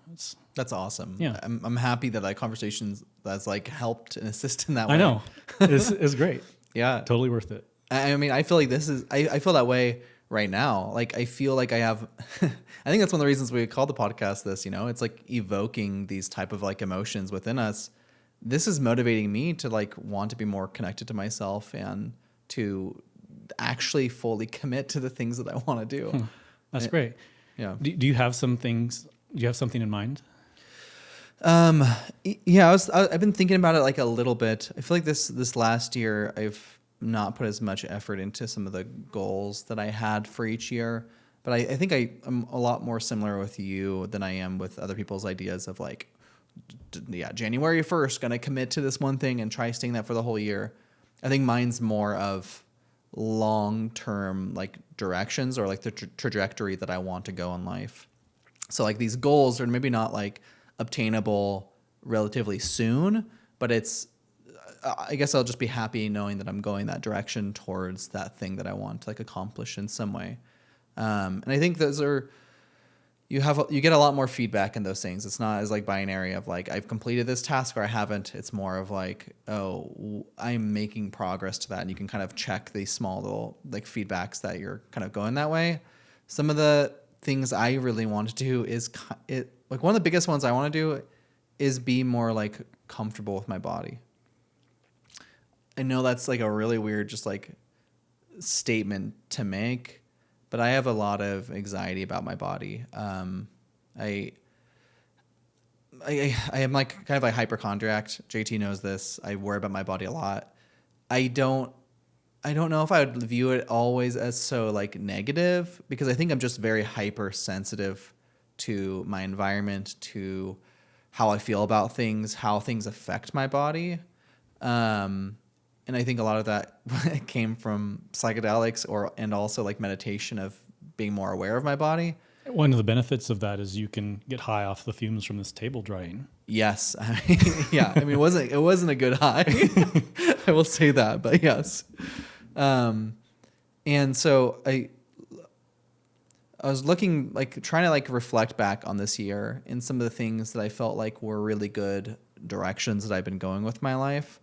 That's awesome. Yeah. I'm happy that conversations that's like helped and assist in that way. I know. It's great. Yeah. Totally worth it. I mean, I feel like I feel that way right now. Like, I feel like I have, I think that's one of the reasons we called the podcast this, you know, it's like evoking these type of like emotions within us. This is motivating me to like want to be more connected to myself and to actually fully commit to the things that I want to do. That's great. Yeah. Do you have something in mind? Yeah, I've been thinking about it like a little bit. I feel like this last year I've not put as much effort into some of the goals that I had for each year. But I think I'm a lot more similar with you than I am with other people's ideas of like, January 1st, going to commit to this one thing and try staying that for the whole year. I think mine's more of long-term like directions or like the trajectory that I want to go in life. So like these goals are maybe not like obtainable relatively soon, but I guess I'll just be happy knowing that I'm going that direction towards that thing that I want to like accomplish in some way. And I think those are, you get a lot more feedback in those things. It's not as like binary of like, I've completed this task or I haven't. It's more of like, oh, I'm making progress to that. And you can kind of check these small little like feedbacks that you're kind of going that way. Some of the things I really want to do is like one of the biggest ones I want to do is be more like comfortable with my body. I know that's like a really weird just like statement to make, but I have a lot of anxiety about my body. I am like kind of like hypochondriac. JT knows this. I worry about my body a lot. I don't know if I would view it always as so like negative, because I think I'm just very hypersensitive to my environment, to how I feel about things, how things affect my body. And I think a lot of that came from psychedelics and also like meditation of being more aware of my body. One of the benefits of that is you can get high off the fumes from this table drying. Yes. Yeah. I mean, it wasn't a good high. I will say that, but yes. And so I was looking, like trying to like reflect back on this year and some of the things that I felt like were really good directions that I've been going with my life,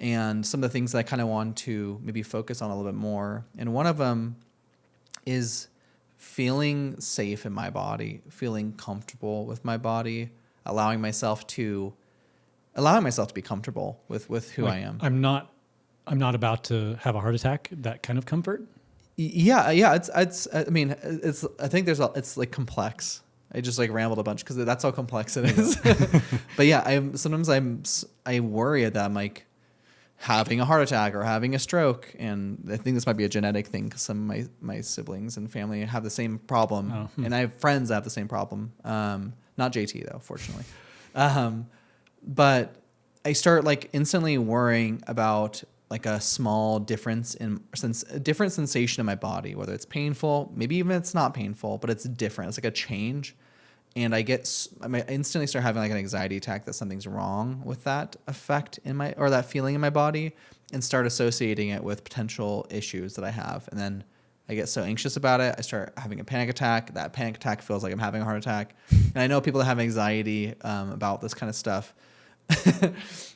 and some of the things that I kind of want to maybe focus on a little bit more. And one of them is feeling safe in my body, feeling comfortable with my body, allowing myself to be comfortable with who Like, I am. I'm not about to have a heart attack. That kind of comfort. Yeah. I mean, it's like complex. I just like rambled a bunch because that's how complex it is. But yeah, I worry that I'm like having a heart attack or having a stroke, and I think this might be a genetic thing because some of my siblings and family have the same problem, and I have friends that have the same problem. Not JT though, fortunately. But I start like instantly worrying about like a small difference a different sensation in my body, whether it's painful, maybe even it's not painful, but it's different. It's like a change. And I instantly start having like an anxiety attack that something's wrong with that effect or that feeling in my body, and start associating it with potential issues that I have. And then I get so anxious about it, I start having a panic attack. That panic attack feels like I'm having a heart attack. And I know people that have anxiety about this kind of stuff. This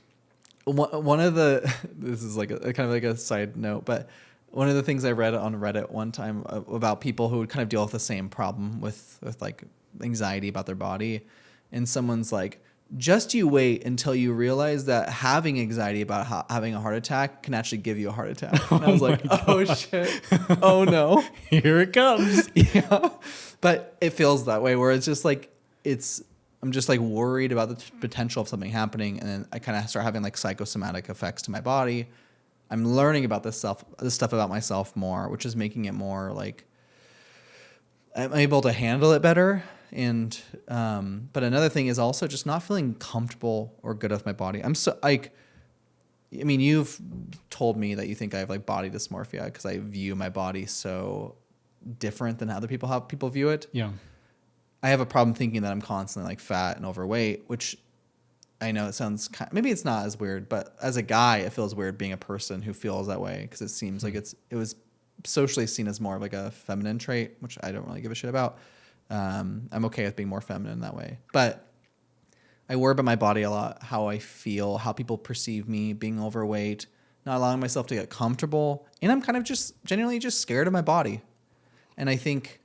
is like a kind of like a side note, but one of the things I read on Reddit one time about people who would kind of deal with the same problem with like anxiety about their body, and someone's like, just you wait until you realize that having anxiety about having a heart attack can actually give you a heart attack. And I was like, oh shit, oh no, Here it comes. yeah. But it feels that way, where it's just like I'm just like worried about the potential of something happening, and then I kind of start having like psychosomatic effects to my body. I'm learning about this stuff about myself more, which is making it more like I'm able to handle it better. And but another thing is also just not feeling comfortable or good with my body. I'm so like, I mean, you've told me that you think I have like body dysmorphia because I view my body so different than how other people view it. Yeah. I have a problem thinking that I'm constantly like fat and overweight, which I know it sounds maybe it's not as weird, but as a guy, it feels weird being a person who feels that way, because it seems like it was socially seen as more of like a feminine trait, which I don't really give a shit about. I'm okay with being more feminine that way, but I worry about my body a lot, how I feel, how people perceive me, being overweight, not allowing myself to get comfortable, and I'm kind of just genuinely just scared of my body. And I think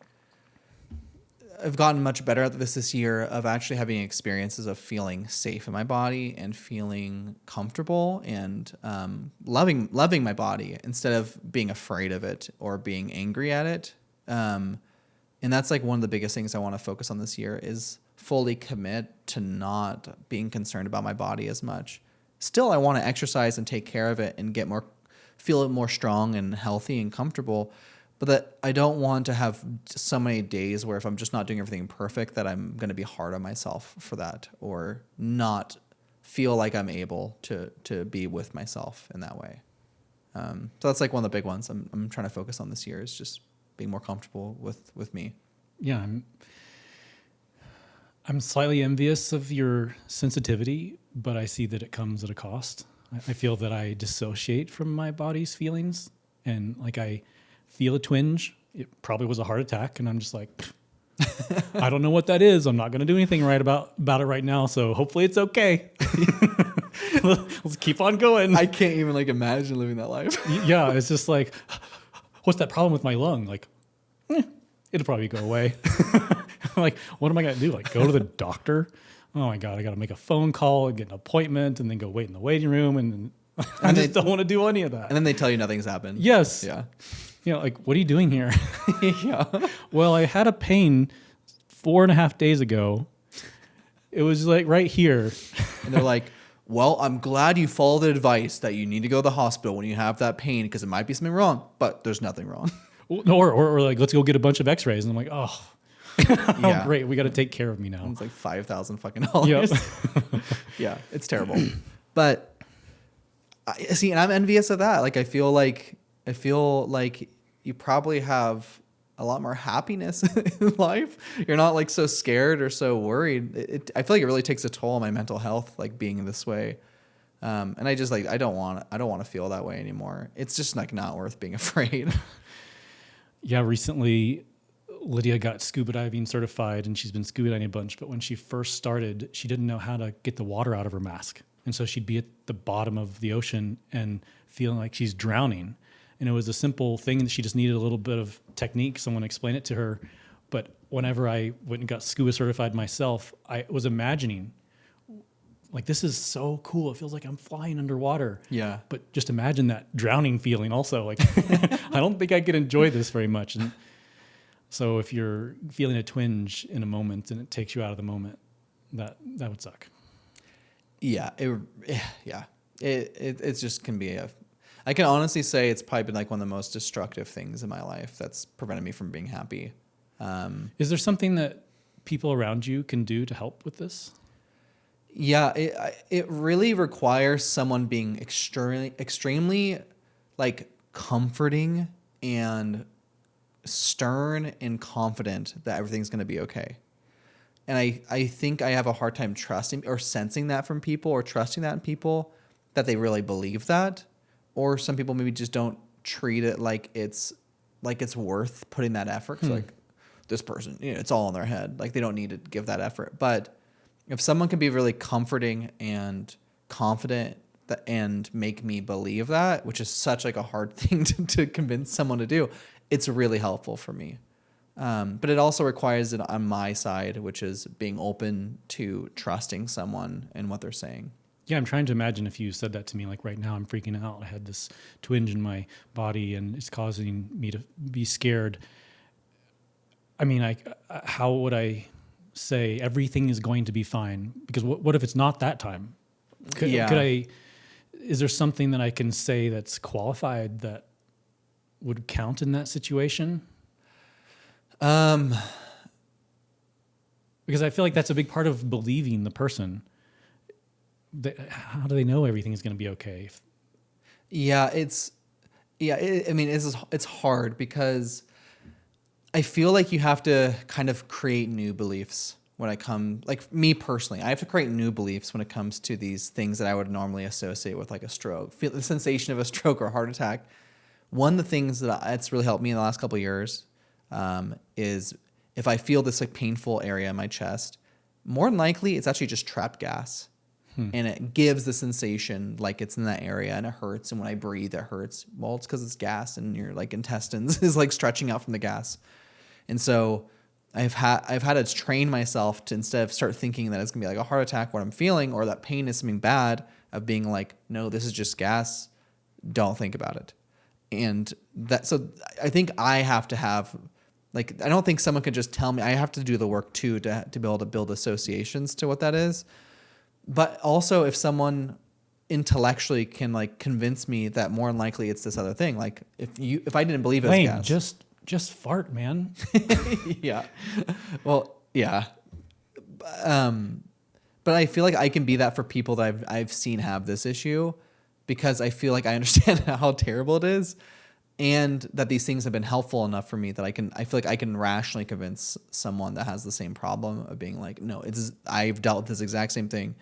I've gotten much better at this year of actually having experiences of feeling safe in my body and feeling comfortable and loving my body instead of being afraid of it or being angry at it. And that's like one of the biggest things I want to focus on this year is fully commit to not being concerned about my body as much. Still, I want to exercise and take care of it and feel it more strong and healthy and comfortable. But that I don't want to have so many days where if I'm just not doing everything perfect, that I'm going to be hard on myself for that, or not feel like I'm able to be with myself in that way. So that's like one of the big ones I'm trying to focus on this year, is just being more comfortable with me. Yeah. I'm slightly envious of your sensitivity, but I see that it comes at a cost. I feel that I dissociate from my body's feelings, and like I feel a twinge. It probably was a heart attack, and I'm just like, I don't know what that is. I'm not going to do anything right about it right now, so hopefully it's okay. Let's keep on going. I can't even like imagine living that life. Yeah, it's just like, what's that problem with my lung? Like, it'll probably go away. I'm like, what am I going to do? Like, go to the doctor? oh my God, I got to make a phone call and get an appointment and then go wait in the waiting room. And then I And just don't want to do any of that. And then they tell you nothing's happened. Yes. Yeah. You know, like, what are you doing here? Yeah. Well, I had a pain 4.5 days ago. It was like right here. And they're like, well, I'm glad you followed the advice that you need to go to the hospital when you have that pain because it might be something wrong, but there's nothing wrong. Or like, let's go get a bunch of x-rays. And I'm like, oh, Yeah. great. We got to take care of me now. It's like $5,000 fucking dollars. Yep. Yeah, it's terrible. But I see, and I'm envious of that. Like, I feel like you probably have a lot more happiness in life. You're not like so scared or so worried. I feel like it really takes a toll on my mental health, like being this way. And I just like I don't want to feel that way anymore. It's just like not worth being afraid. Yeah, recently Lydia got scuba diving certified and she's been scuba diving a bunch. But when she first started, she didn't know how to get the water out of her mask. And so she'd be at the bottom of the ocean and feeling like she's drowning. And it was a simple thing that she just needed a little bit of technique, someone explain it to her. But whenever I went and got scuba certified myself, I was imagining, like, this is so cool. It feels like I'm flying underwater. Yeah. But just imagine that drowning feeling also. Like, I don't think I could enjoy this very much. And so if you're feeling a twinge in a moment and it takes you out of the moment, that would suck. Yeah, it just can be I can honestly say it's probably been like one of the most destructive things in my life that's prevented me from being happy. Is there something that people around you can do to help with this? Yeah, it really requires someone being extremely like comforting and stern and confident that everything's going to be okay. And I think I have a hard time trusting or sensing that from people or trusting that in people that they really believe that. Or some people maybe just don't treat it like it's worth putting that effort. 'Cause like this person, it's all in their head. Like they don't need to give that effort. But if someone can be really comforting and confident and make me believe that, which is such like a hard thing to convince someone to do, it's really helpful for me. But it also requires it on my side, which is being open to trusting someone and what they're saying. Yeah, I'm trying to imagine if you said that to me, like right now I'm freaking out. I had this twinge in my body and it's causing me to be scared. I mean, how would I say everything is going to be fine? Because what if it's not that time? Could is there something that I can say that's qualified that would count in that situation? Because I feel like that's a big part of believing the person. How do they know everything is going to be okay? It's hard because I feel like you have to kind of create new beliefs when it comes, like me personally, I have to create new beliefs when it comes to these things that I would normally associate with like a stroke, feel the sensation of a stroke or a heart attack. One of the things that's really helped me in the last couple of years is if I feel this like painful area in my chest, more than likely it's actually just trapped gas. And it gives the sensation like it's in that area and it hurts. And when I breathe, it hurts. Well, it's because it's gas and your like intestines is like stretching out from the gas. And so I've had to train myself to, instead of start thinking that it's gonna be like a heart attack, what I'm feeling, or that pain is something bad, of being like, no, this is just gas. Don't think about it. And so I think I have to have, like, I don't think someone could just tell me. I have to do the work too to be able to build associations to what that is. But also if someone intellectually can like convince me that more than likely it's this other thing, like if I didn't believe it was gas. Just fart, man. Yeah. Well, yeah. But I feel like I can be that for people that I've seen have this issue, because I feel like I understand how terrible it is, and that these things have been helpful enough for me that I feel like I can rationally convince someone that has the same problem of being like, no, I've dealt with this exact same thing.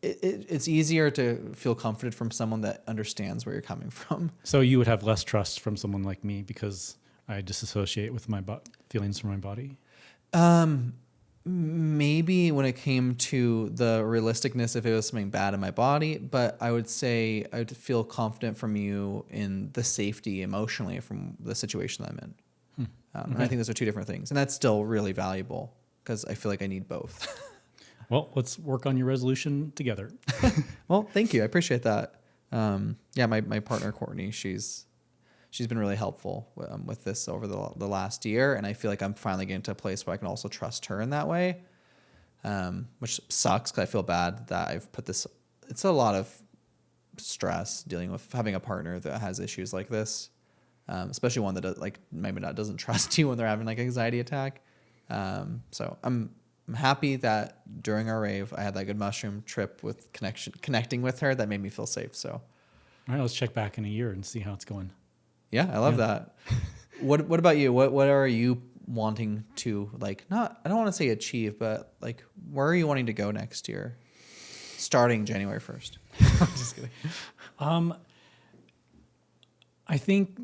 It's easier to feel comforted from someone that understands where you're coming from. So you would have less trust from someone like me because I disassociate with my feelings from my body? Maybe when it came to the realisticness, if it was something bad in my body, but I would say I would feel confident from you in the safety emotionally from the situation that I'm in. And I think those are two different things. And that's still really valuable because I feel like I need both. Well, let's work on your resolution together. Well, thank you. I appreciate that. Yeah, my partner Courtney, she's been really helpful with this over the last year, and I feel like I'm finally getting to a place where I can also trust her in that way, which sucks because I feel bad that I've put this. It's a lot of stress dealing with having a partner that has issues like this, especially one that like maybe not doesn't trust you when they're having like anxiety attack. So I'm happy that during our rave I had that good mushroom trip with connecting with her that made me feel safe. So All right, let's check back in a year and see how it's going. yeah, I love that. What about you? What are you wanting to like not I don't want to say achieve, but like where are you wanting to go next year? Starting January 1st. Just kidding. I think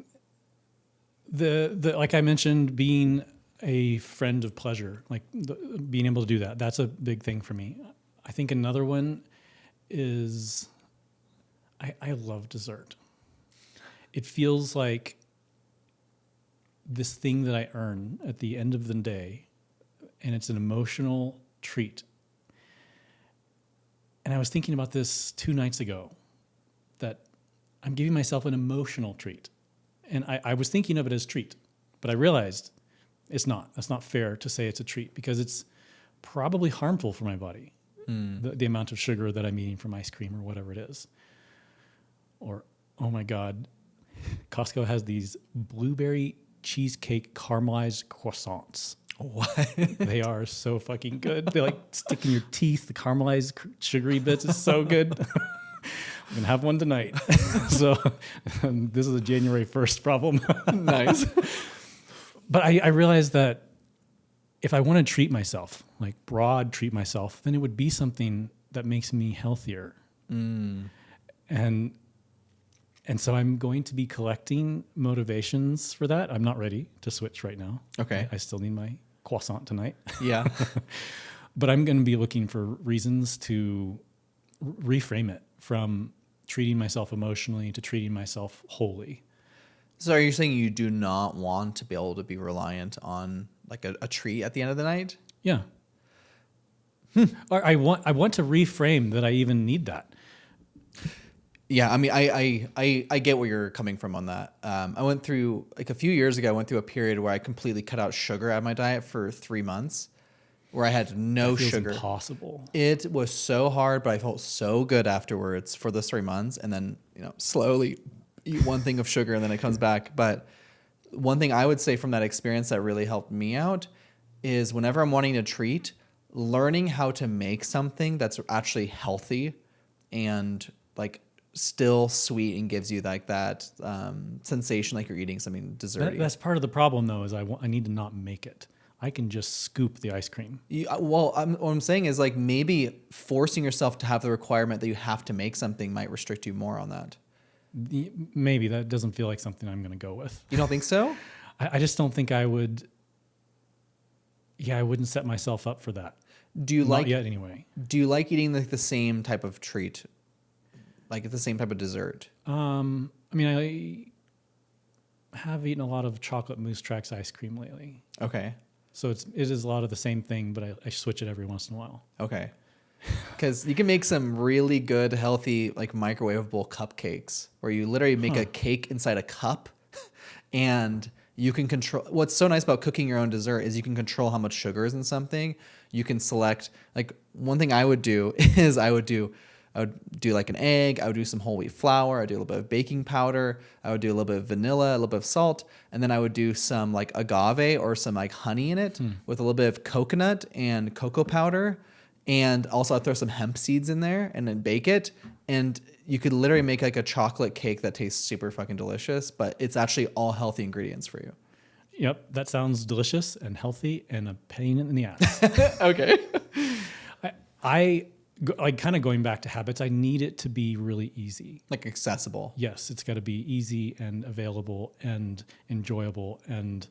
the like I mentioned, being a friend of pleasure, like being able to do that, that's a big thing for me. I think another one is I love dessert. It feels like this thing that I earn at the end of the day, and it's an emotional treat. And I was thinking about this 2 nights ago, that I'm giving myself an emotional treat. And I was thinking of it as treat, but I realized it's not. That's not fair to say it's a treat because it's probably harmful for my body, the amount of sugar that I'm eating from ice cream or whatever it is. Or, oh my God, Costco has these blueberry cheesecake caramelized croissants. What? They are so fucking good. They like stick in your teeth. The caramelized sugary bits is so good. I'm gonna have one tonight. So this is a January 1st problem. Nice. But I realized that if I want to treat myself, like broad treat myself, then it would be something that makes me healthier. And so I'm going to be collecting motivations for that. I'm not ready to switch right now. Okay. I still need my croissant tonight. Yeah. But I'm going to be looking for reasons to reframe it from treating myself emotionally to treating myself wholly. So are you saying you do not want to be able to be reliant on like a treat at the end of the night? Yeah. Or I want to reframe that I even need that. Yeah, I mean, I get where you're coming from on that. I went through, like a few years ago, I went through a period where I completely cut out sugar out of my diet for 3 months, where I had no It feels sugar. impossible. It was so hard, but I felt so good afterwards for those 3 months. And then, slowly eat one thing of sugar and then it comes back. But one thing I would say from that experience that really helped me out is whenever I'm wanting a treat, learning how to make something that's actually healthy and like still sweet and gives you like that sensation like you're eating something desserty. That's part of the problem, though, is I need to not make it. I can just scoop the ice cream. What I'm saying is like maybe forcing yourself to have the requirement that you have to make something might restrict you more on that. Maybe that doesn't feel like something I'm going to go with. You don't think so? I just don't think I would. Yeah, I wouldn't set myself up for that. Do you Not yet, anyway. Do you like eating like the same type of treat, like the same type of dessert? I mean, I have eaten a lot of chocolate Moose Tracks ice cream lately. Okay. So it is a lot of the same thing, but I switch it every once in a while. Okay. Because you can make some really good, healthy, like microwavable cupcakes where you literally make a cake inside a cup and you can control. What's so nice about cooking your own dessert is you can control how much sugar is in something. You can select, like one thing I would do is I would do like an egg. I would do some whole wheat flour. I'd do a little bit of baking powder. I would do a little bit of vanilla, a little bit of salt. And then I would do some like agave or some like honey in it with a little bit of coconut and cocoa powder. And also I'd throw some hemp seeds in there and then bake it. And you could literally make like a chocolate cake that tastes super fucking delicious, but it's actually all healthy ingredients for you. Yep, that sounds delicious and healthy and a pain in the ass. Okay. I like kind of going back to habits. I need it to be really easy. Like accessible. Yes, it's got to be easy and available and enjoyable. And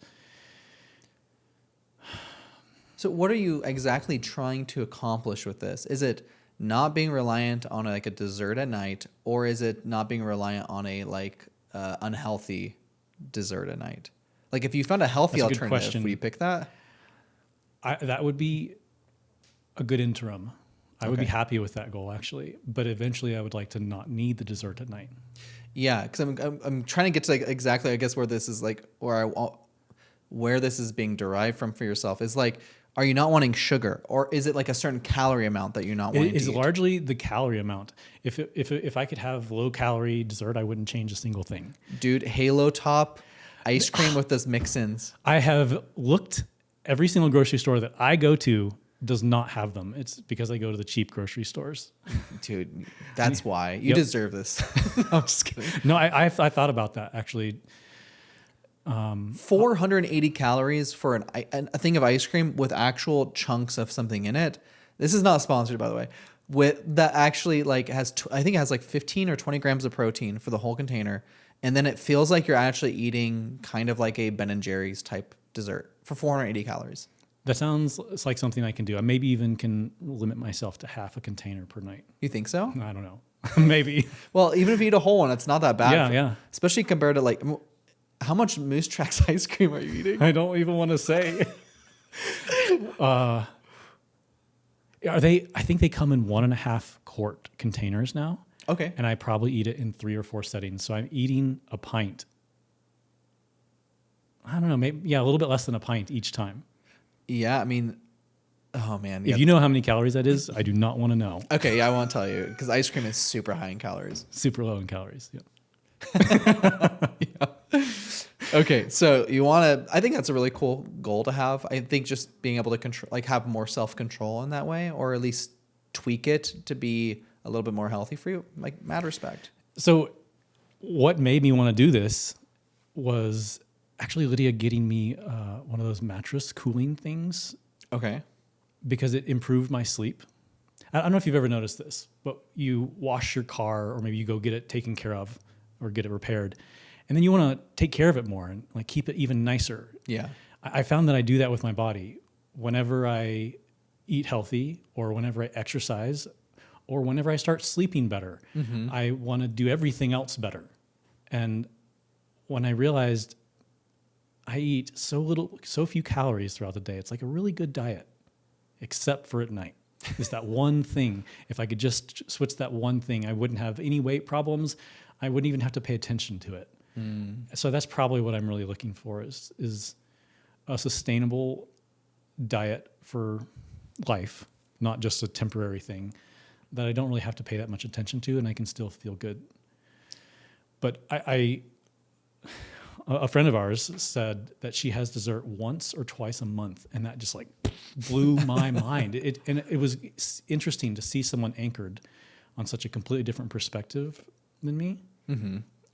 So what are you exactly trying to accomplish with this? Is it not being reliant on like a dessert at night, or is it not being reliant on a like unhealthy dessert at night? Like if you found a healthy That's a good alternative, question. would you pick that? that would be a good interim. I would be Okay. happy with that goal actually, but eventually I would like to not need the dessert at night. Yeah, because I'm trying to get to like exactly I guess where this is like where this is being derived from for yourself is like, are you not wanting sugar, or is it like a certain calorie amount that you're not wanting It is to eat? largely the calorie amount. If I could have low calorie dessert, I wouldn't change a single thing. Dude, Halo Top ice cream with those mix-ins. I have looked, every single grocery store that I go to does not have them. It's because I go to the cheap grocery stores. Dude, that's why you Yep. deserve this. I'm just kidding. No, I thought about that actually. 480 calories for a thing of ice cream with actual chunks of something in it. This is not sponsored, by the way. With that actually like I think it has like 15 or 20 grams of protein for the whole container, and then it feels like you're actually eating kind of like a Ben and Jerry's type dessert for 480 calories. That sounds like something I can do. I maybe even can limit myself to half a container per night. You think so? I don't know. Maybe. Well, even if you eat a whole one, it's not that bad. Yeah, yeah. Especially compared to like, how much Moose Tracks ice cream are you eating? I don't even want to say. Are they? I think they come in 1.5 quart containers now, Okay. and I probably eat it in 3 or 4 settings. So I'm eating a pint. I don't know, maybe a little bit less than a pint each time. Yeah, I mean, oh man. If Yeah. you know how many calories that is, I do not want to know. Okay, yeah, I won't tell you because ice cream is super high in calories. Super low in calories. Yeah. Okay, so you want to? I think that's a really cool goal to have. I think just being able to control, like, have more self control in that way, or at least tweak it to be a little bit more healthy for you. Like, mad respect. So what made me want to do this was actually Lydia getting me one of those mattress cooling things Okay. because it improved my sleep. I don't know if you've ever noticed this, but you wash your car or maybe you go get it taken care of or get it repaired, and then you want to take care of it more and like keep it even nicer. Yeah. I found that I do that with my body. Whenever I eat healthy or whenever I exercise or whenever I start sleeping better, I want to do everything else better. And when I realized I eat so few calories throughout the day, it's like a really good diet, except for at night. It's that one thing. If I could just switch that one thing, I wouldn't have any weight problems. I wouldn't even have to pay attention to it. So that's probably what I'm really looking for is a sustainable diet for life, not just a temporary thing that I don't really have to pay that much attention to, and I can still feel good. But a friend of ours said that she has dessert once or twice a month, and that just like blew my mind. It was interesting to see someone anchored on such a completely different perspective than me,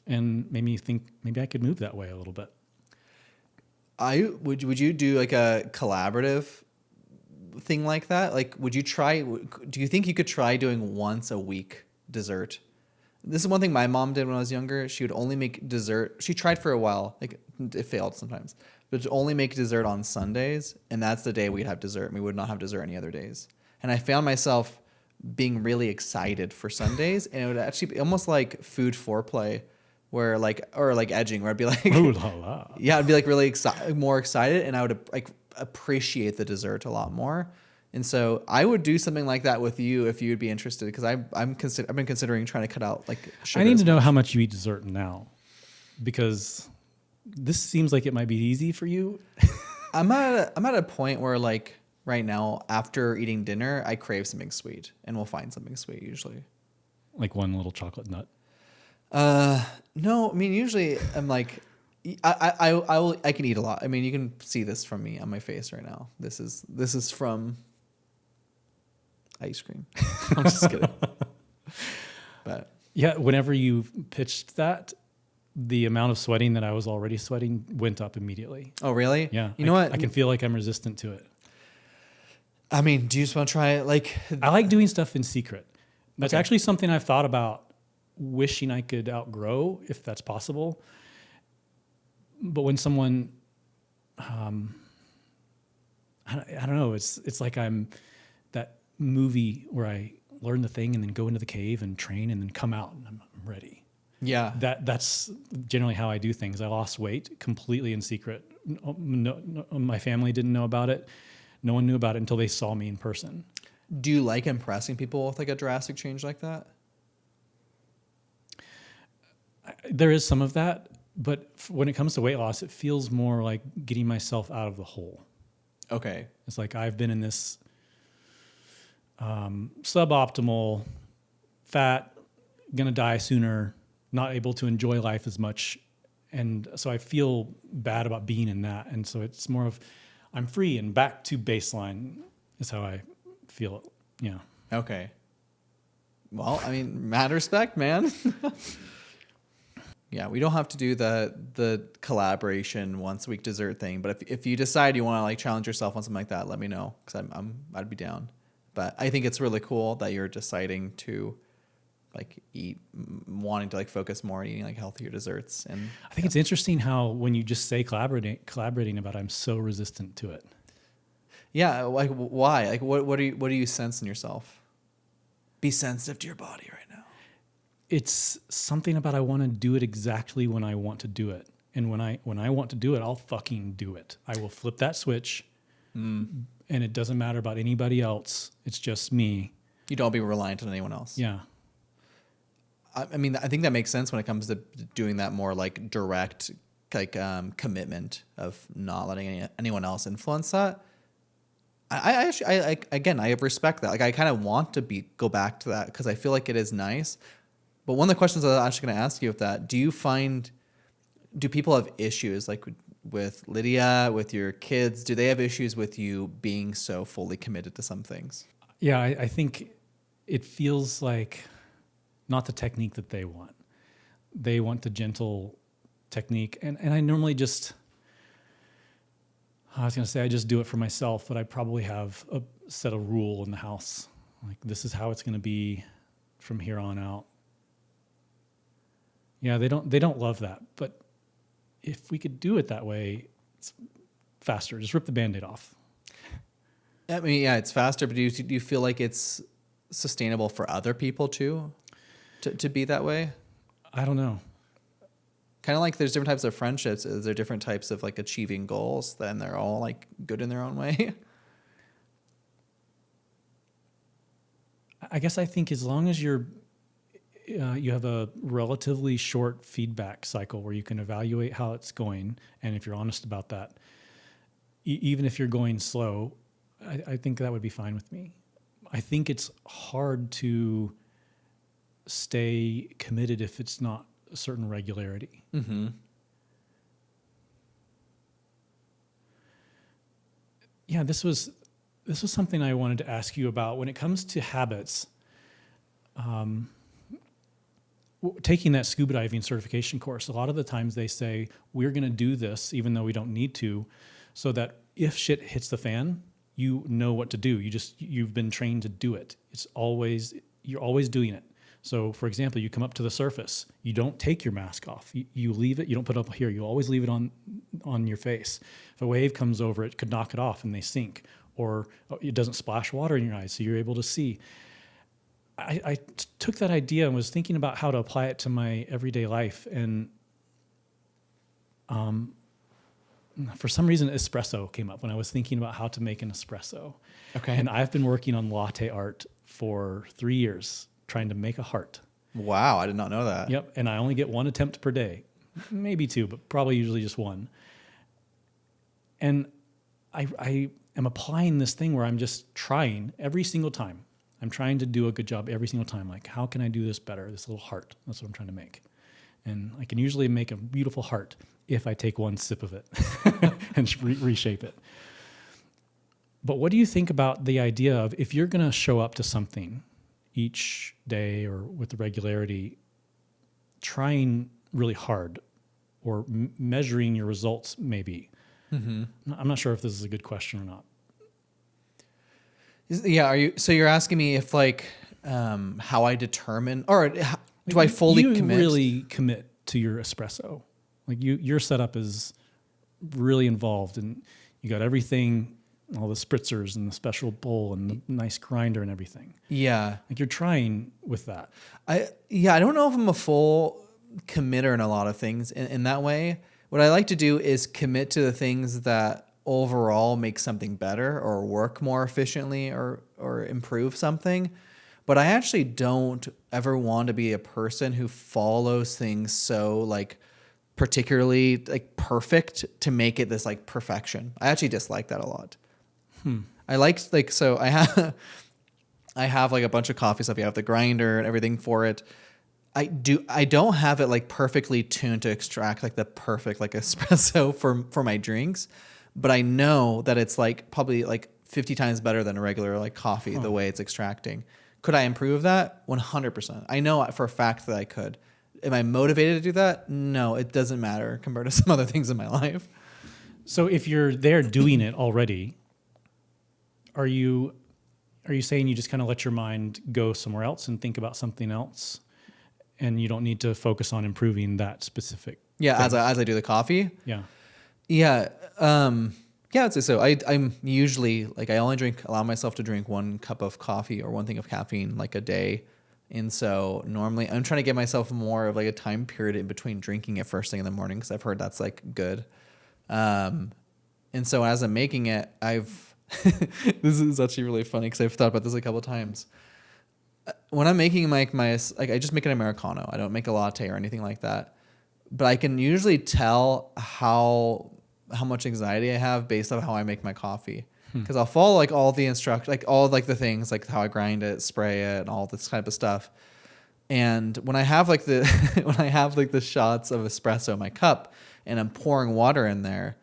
and made me think maybe I could move that way a little bit. Would you do like a collaborative thing like that? Like, would you try? Do you think you could try doing once a week dessert? This is one thing my mom did when I was younger. She would only make dessert. She tried for a while. Like, it failed sometimes, but to only make dessert on Sundays, and that's the day we'd have dessert. And we would not have dessert any other days. And I found myself being really excited for Sundays, and it would actually be almost like food foreplay, where like edging, where I'd be like, Ooh la la. yeah, I'd be like really more excited, and I would like appreciate the dessert a lot more. And so I would do something like that with you if you would be interested, because I've been considering trying to cut out like sugar. I need to know how much you eat dessert now, because this seems like it might be easy for you. I'm at a point where like right now after eating dinner I crave something sweet, and we'll find something sweet usually. Like one little chocolate nut. No, I mean usually I'm like I can eat a lot. I mean you can see this from me on my face right now. This is from ice cream. I'm just kidding. But Yeah, whenever you pitched that, the amount of sweating that I was already sweating went up immediately. oh really? Yeah. You know what? I can feel like I'm resistant to it. I mean, do you just want to try it? Like, I like doing stuff in secret. That's Okay. actually something I've thought about wishing I could outgrow, if that's possible. But when someone, I don't know, it's like I'm that movie where I learn the thing and then go into the cave and train and then come out and I'm ready. yeah. That's generally how I do things. I lost weight completely in secret. No, my family didn't know about it. No one knew about it until they saw me in person. Do you like impressing people with like a drastic change like that? There is some of that, but when it comes to weight loss, it feels more like getting myself out of the hole. Okay. It's like I've been in this suboptimal, fat, gonna die sooner, not able to enjoy life as much. And so I feel bad about being in that. And so it's more of I'm free and back to baseline is how I feel it. Yeah. Okay. Well, I mean, mad respect, man. Yeah, we don't have to do the collaboration once a week dessert thing, but if you decide you want to like challenge yourself on something like that, let me know because I'd be down. But I think it's really cool that you're deciding to like wanting to like focus more on eating like healthier desserts. And I think it's interesting how when you just say collaborating about it, I'm so resistant to it. yeah, like why? Like what do you sense in yourself? Be sensitive to your body right now. It's something about I want to do it exactly when I want to do it. And when I want to do it, I'll fucking do it. I will flip that switch and it doesn't matter about anybody else. It's just me. You don't be reliant on anyone else. Yeah. I mean, I think that makes sense when it comes to doing that more like direct, like commitment of not letting anyone else influence that. I actually, again, I respect that. Like, I kind of want to go back to that because I feel like it is nice. But one of the questions I was actually going to ask you with that, do people have issues like with Lydia, with your kids? Do they have issues with you being so fully committed to some things? Yeah. I think it feels like not the technique that they want. They want the gentle technique. And I normally I was going to say I just do it for myself, but I probably have a set of rule in the house. Like this is how it's going to be from here on out. Yeah, they don't love that, but if we could do it that way, it's faster. Just rip the Band-Aid off. I mean, yeah, it's faster, but do you feel like it's sustainable for other people too, to be that way? I don't know. Kind of like there's different types of friendships. Is there different types of like achieving goals? Then they're all like good in their own way. I guess I think as long as you have a relatively short feedback cycle where you can evaluate how it's going, and if you're honest about that, even if you're going slow, I think that would be fine with me. I think it's hard to stay committed if it's not a certain regularity. Mm-hmm. Yeah, this was something I wanted to ask you about when it comes to habits. Taking that scuba diving certification course, a lot of the times they say we're going to do this even though we don't need to, so that if shit hits the fan, you know what to do. You've been trained to do it. You're always doing it. So, for example, you come up to the surface. You don't take your mask off. You leave it. You don't put it up here. You always leave it on your face. If a wave comes over, it could knock it off and they sink. Or it doesn't splash water in your eyes, so you're able to see. I took that idea and was thinking about how to apply it to my everyday life. And for some reason, espresso came up when I was thinking about how to make an espresso. Okay. And I've been working on latte art for 3 years, trying to make a heart. Wow, I did not know that. Yep. And I only get one attempt per day, maybe two, but probably usually just one. And I am applying this thing where I'm just trying every single time. I'm trying to do a good job every single time. Like, how can I do this better? This little heart. That's what I'm trying to make. And I can usually make a beautiful heart if I take one sip of it and reshape it. But what do you think about the idea of if you're going to show up to something each day or with the regularity, trying really hard or measuring your results maybe? Mm-hmm. I'm not sure if this is a good question or not. Yeah, you're asking me if like how I determine, or do I fully commit? You really commit to your espresso. Like your setup is really involved, and you got everything, all the spritzers and the special bowl and the nice grinder and everything. Yeah, like you're trying with that. I don't know if I'm a full committer in a lot of things in that way. What I like to do is commit to the things that overall make something better or work more efficiently or improve something. But I actually don't ever want to be a person who follows things so like particularly like perfect to make it this like perfection. I actually dislike that a lot. I liked like, so I have like a bunch of coffee stuff. You have the grinder and everything for it. I don't have it like perfectly tuned to extract like the perfect like espresso for my drinks, but I know that it's like probably like 50 times better than a regular like coffee the way it's extracting. Could I improve that? 100%. I know for a fact that I could. Am I motivated to do that? No, it doesn't matter compared to some other things in my life. So if you're there doing it already, are you saying you just kind of let your mind go somewhere else and think about something else, and you don't need to focus on improving that specific? Yeah, thing? as I do the coffee. Yeah. Yeah. Yeah, I'd say so. I'm usually like I only allow myself to drink 1 cup of coffee or 1 thing of caffeine like a day. And so normally I'm trying to get myself more of like a time period in between drinking it first thing in the morning, because I've heard that's like good. And so as I'm making it, this is actually really funny because I've thought about this a couple of times. When I'm making like I just make an Americano. I don't make a latte or anything like that. But I can usually tell how much anxiety I have based on how I make my coffee. Because I'll follow like all the like all like the things, like how I grind it, spray it, and all this type of stuff. And when I have like the shots of espresso in my cup and I'm pouring water in there,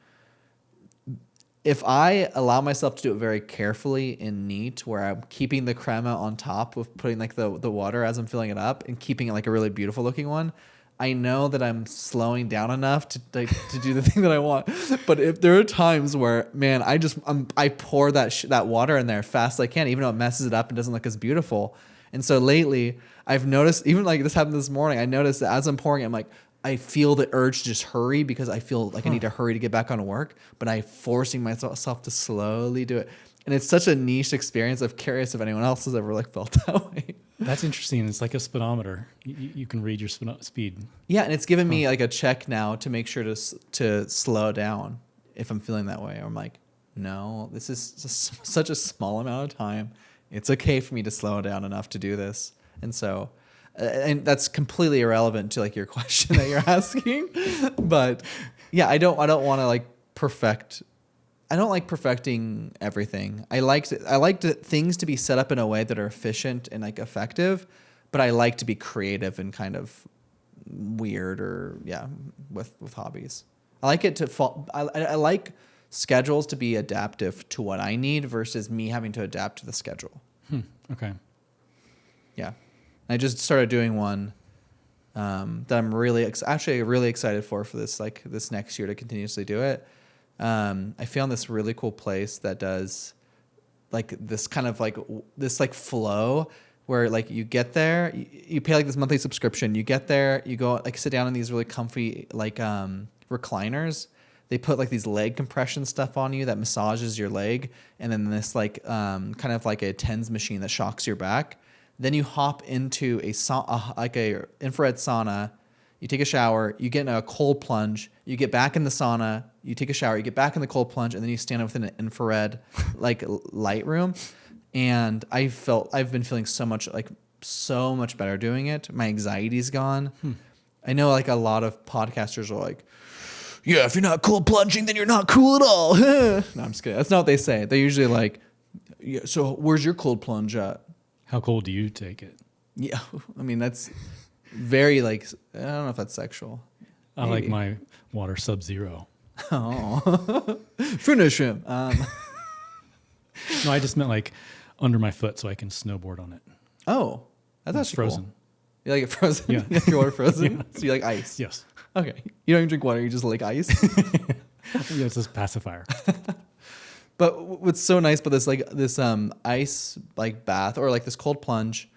if I allow myself to do it very carefully and neat, where I'm keeping the crema on top of putting like the water as I'm filling it up and keeping it like a really beautiful looking one, I know that I'm slowing down enough to do the thing that I want. But if there are times where, man, I pour that water in there fast as I can, even though it messes it up and doesn't look as beautiful. And so lately I've noticed, even like this happened this morning, I noticed that as I'm pouring it, I'm like, I feel the urge to just hurry because I feel like I need to hurry to get back on work, but I'm forcing myself to slowly do it. And it's such a niche experience. I'm curious if anyone else has ever like felt that way. That's interesting. It's like a speedometer. You can read your speed. Yeah, and it's given me like a check now to make sure to slow down if I'm feeling that way. Or I'm like, no, this is just such a small amount of time. It's okay for me to slow down enough to do this. And so, and that's completely irrelevant to like your question that you're asking. But yeah, I don't want to like perfect. I don't like perfecting everything. I like things to be set up in a way that are efficient and like effective, but I like to be creative and kind of weird or with hobbies. I like it to fall. I like schedules to be adaptive to what I need versus me having to adapt to the schedule. Okay. Yeah, I just started doing one that I'm really excited for this next year to continuously do it. I found this really cool place that does like this kind of like this like flow where like you get there, you pay like this monthly subscription, you get there, you go like sit down in these really comfy like recliners. They put like these leg compression stuff on you that massages your leg, and then this like kind of like a TENS machine that shocks your back. Then you hop into like a infrared sauna. You take a shower, you get in a cold plunge, you get back in the sauna, you take a shower, you get back in the cold plunge, and then you stand up within an infrared like light room. And I've been feeling so much better doing it. My anxiety's gone. I know like a lot of podcasters are like, yeah, if you're not cold plunging, then you're not cool at all. No, I'm just kidding. That's not what they say. They're usually like, yeah, so where's your cold plunge at? How cold do you take it? Yeah, I mean, that's very like, I don't know if that's sexual. I like my water sub-zero. Oh, finish him. No, I just meant like under my foot so I can snowboard on it. Oh, that's It's actually frozen. Cool. You like it frozen? Yeah. You like your water frozen? Yeah. So you like ice? Yes. Okay. You don't even drink water. You just like ice? Yeah, it's this pacifier. But what's so nice about this ice like bath or like this cold plunge,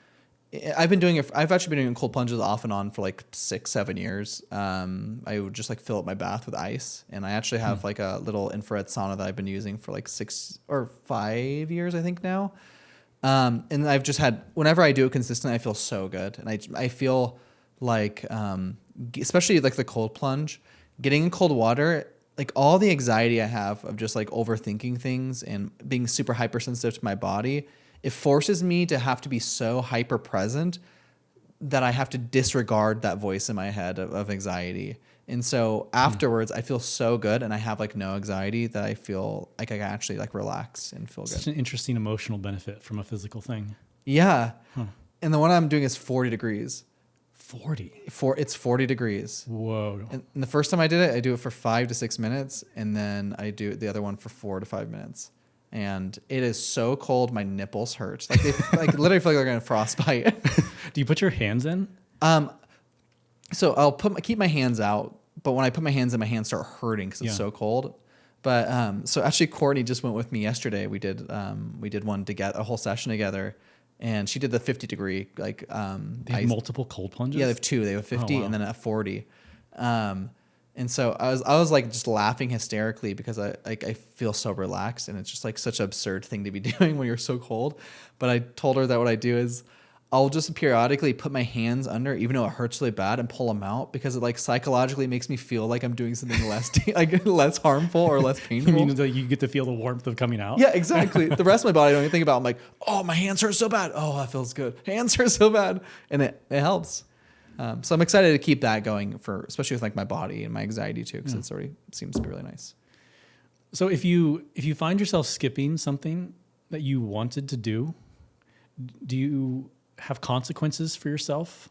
I've actually been doing cold plunges off and on for like 6-7 years. I would just like fill up my bath with ice, and I actually have like a little infrared sauna that I've been using for like 6 or 5 years, I think now. And I've just had, whenever I do it consistently, I feel so good. And I feel like, especially like the cold plunge, getting in cold water, like all the anxiety I have of just like overthinking things and being super hypersensitive to my body, it forces me to have to be so hyper present that I have to disregard that voice in my head of anxiety. And so afterwards, I feel so good, and I have like no anxiety, that I feel like I can actually like relax and feel Such good. an interesting emotional benefit from a physical thing. Yeah. And the one I'm doing is 40 degrees. 40. It's 40 degrees. Whoa. And the first time I did it, I do it for 5 to 6 minutes, and then I do the other one for 4 to 5 minutes. And it is so cold, my nipples hurt. Like they like literally feel like they're gonna frostbite. Do you put your hands in? So I'll keep my hands out, but when I put my hands in, my hands start hurting because it's Yeah. so cold. But so actually, Courtney just went with me yesterday. We did one together, a whole session together, and she did the 50 degree like They have multiple cold plunges? yeah, they have two. They have a 50 wow. and then a 40. And so I was like just laughing hysterically because I feel so relaxed, and it's just like such an absurd thing to be doing when you're so cold. But I told her that what I do is I'll just periodically put my hands under, even though it hurts really bad, and pull them out because it like psychologically makes me feel like I'm doing something less like less harmful or less You painful. mean that you get to feel the warmth of coming out? Yeah, exactly. The rest of my body I don't even think about. I'm like, oh, my hands hurt so bad. Oh, that feels good. Hands hurt so bad, and it helps. So I'm excited to keep that going especially with like my body and my anxiety too, because it's already seems to be really nice. So if you find yourself skipping something that you wanted to do, do you have consequences for yourself?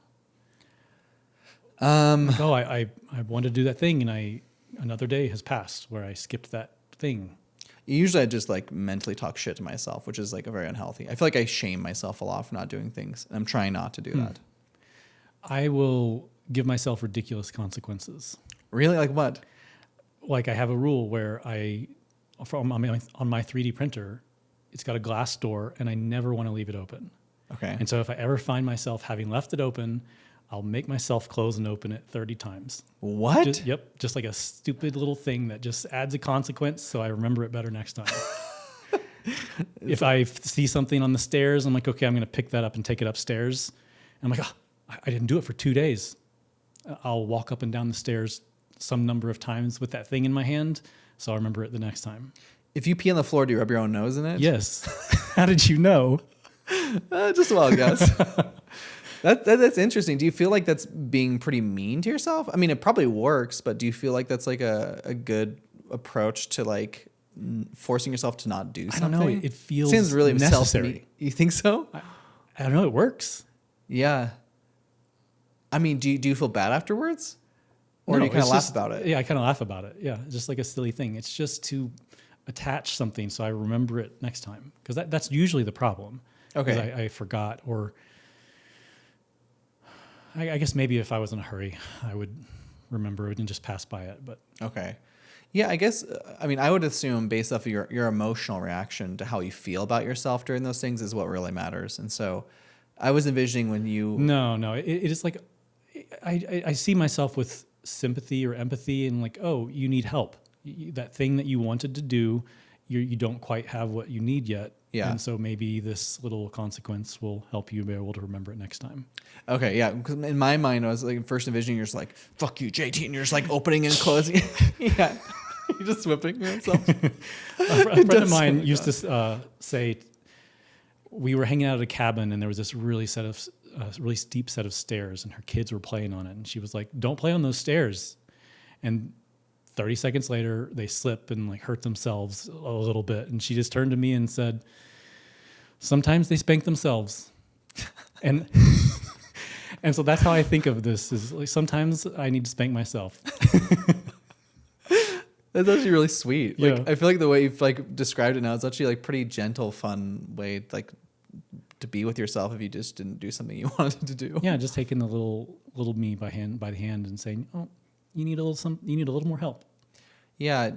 Like, oh, I wanted to do that thing, and another day has passed where I skipped that thing. Usually I just like mentally talk shit to myself, which is like a very unhealthy. I feel like I shame myself a lot for not doing things, and I'm trying not to do that. I will give myself ridiculous consequences. Really? Like what? Like I have a rule where on my 3D printer, it's got a glass door, and I never want to leave it open. Okay. And so if I ever find myself having left it open, I'll make myself close and open it 30 times. What? Just like a stupid little thing that just adds a consequence so I remember it better next time. If I see something on the stairs, I'm like, okay, I'm going to pick that up and take it upstairs. And I'm like, I didn't do it for 2 days. I'll walk up and down the stairs some number of times with that thing in my hand, so I'll remember it the next time. If you pee on the floor, do you rub your own nose in it? Yes. How did you know? Just a wild guess. That's interesting. Do you feel like that's being pretty mean to yourself? I mean, it probably works, but do you feel like that's like a good approach to like forcing yourself to not do I something? don't know. It feels seems really necessary. You think so? I don't know. It works. Yeah. I mean, do you feel bad afterwards? Or do No, you kind of it's laugh just- about it? Yeah, I kind of laugh about it. Yeah, it's just like a silly thing. It's just to attach something so I remember it next time. Because that's usually the problem. Okay. 'Cause I forgot, or I guess maybe if I was in a hurry, I would remember it and just pass by it. But Okay. Yeah, I guess, I mean, I would assume based off of your emotional reaction to how you feel about yourself during those things is what really matters. And so I was envisioning when you... no, it is like I see myself with sympathy or empathy, and like, oh, you need help. That thing that you wanted to do, you don't quite have what you need yet. Yeah. And so maybe this little consequence will help you be able to remember it next time. Okay, yeah. Because in my mind, I was like first envisioning you're just like, fuck you, JT, and you're just like opening and closing. Yeah. You're just whipping yourself. A friend of does mine sound used to say, we were hanging out at a cabin, and there was this really steep set of stairs, and her kids were playing on it. And she was like, don't play on those stairs. And 30 seconds later, they slip and like hurt themselves a little bit. And she just turned to me and said, sometimes they spank themselves. And and so that's how I think of this, is like sometimes I need to spank myself. That's actually really sweet. Like, Yeah. I feel like the way you've like described it now, it's actually like pretty gentle, fun way like to be with yourself if you just didn't do something you wanted to do. Yeah, just taking the little me by the hand and saying, oh, you need a little more help. Yeah.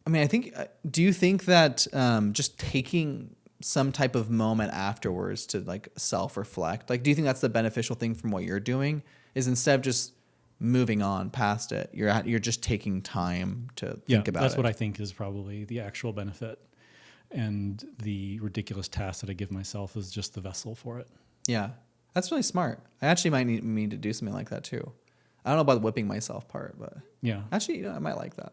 I mean, I think, do you think that just taking some type of moment afterwards to like self-reflect, like, do you think that's the beneficial thing from what you're doing, is instead of just moving on past it, you're just taking time to think about it? That's what I think is probably the actual benefit. And the ridiculous task that I give myself is just the vessel for it. Yeah. That's really smart. I actually might need to do something like that too. I don't know about the whipping myself part, but Yeah. actually, I might like that.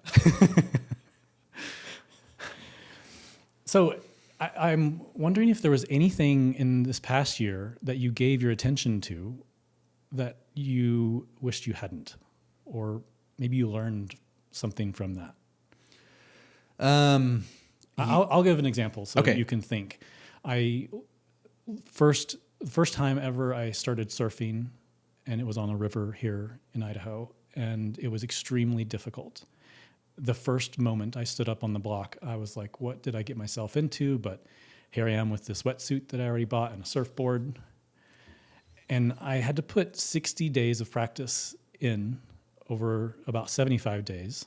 So I'm wondering if there was anything in this past year that you gave your attention to that you wished you hadn't, or maybe you learned something from that. I'll give an example so Okay. that you can think. First time ever I started surfing, and it was on a river here in Idaho, and it was extremely difficult. The first moment I stood up on the block, I was like, what did I get myself into? But here I am with this wetsuit that I already bought and a surfboard. And I had to put 60 days of practice in over about 75 days.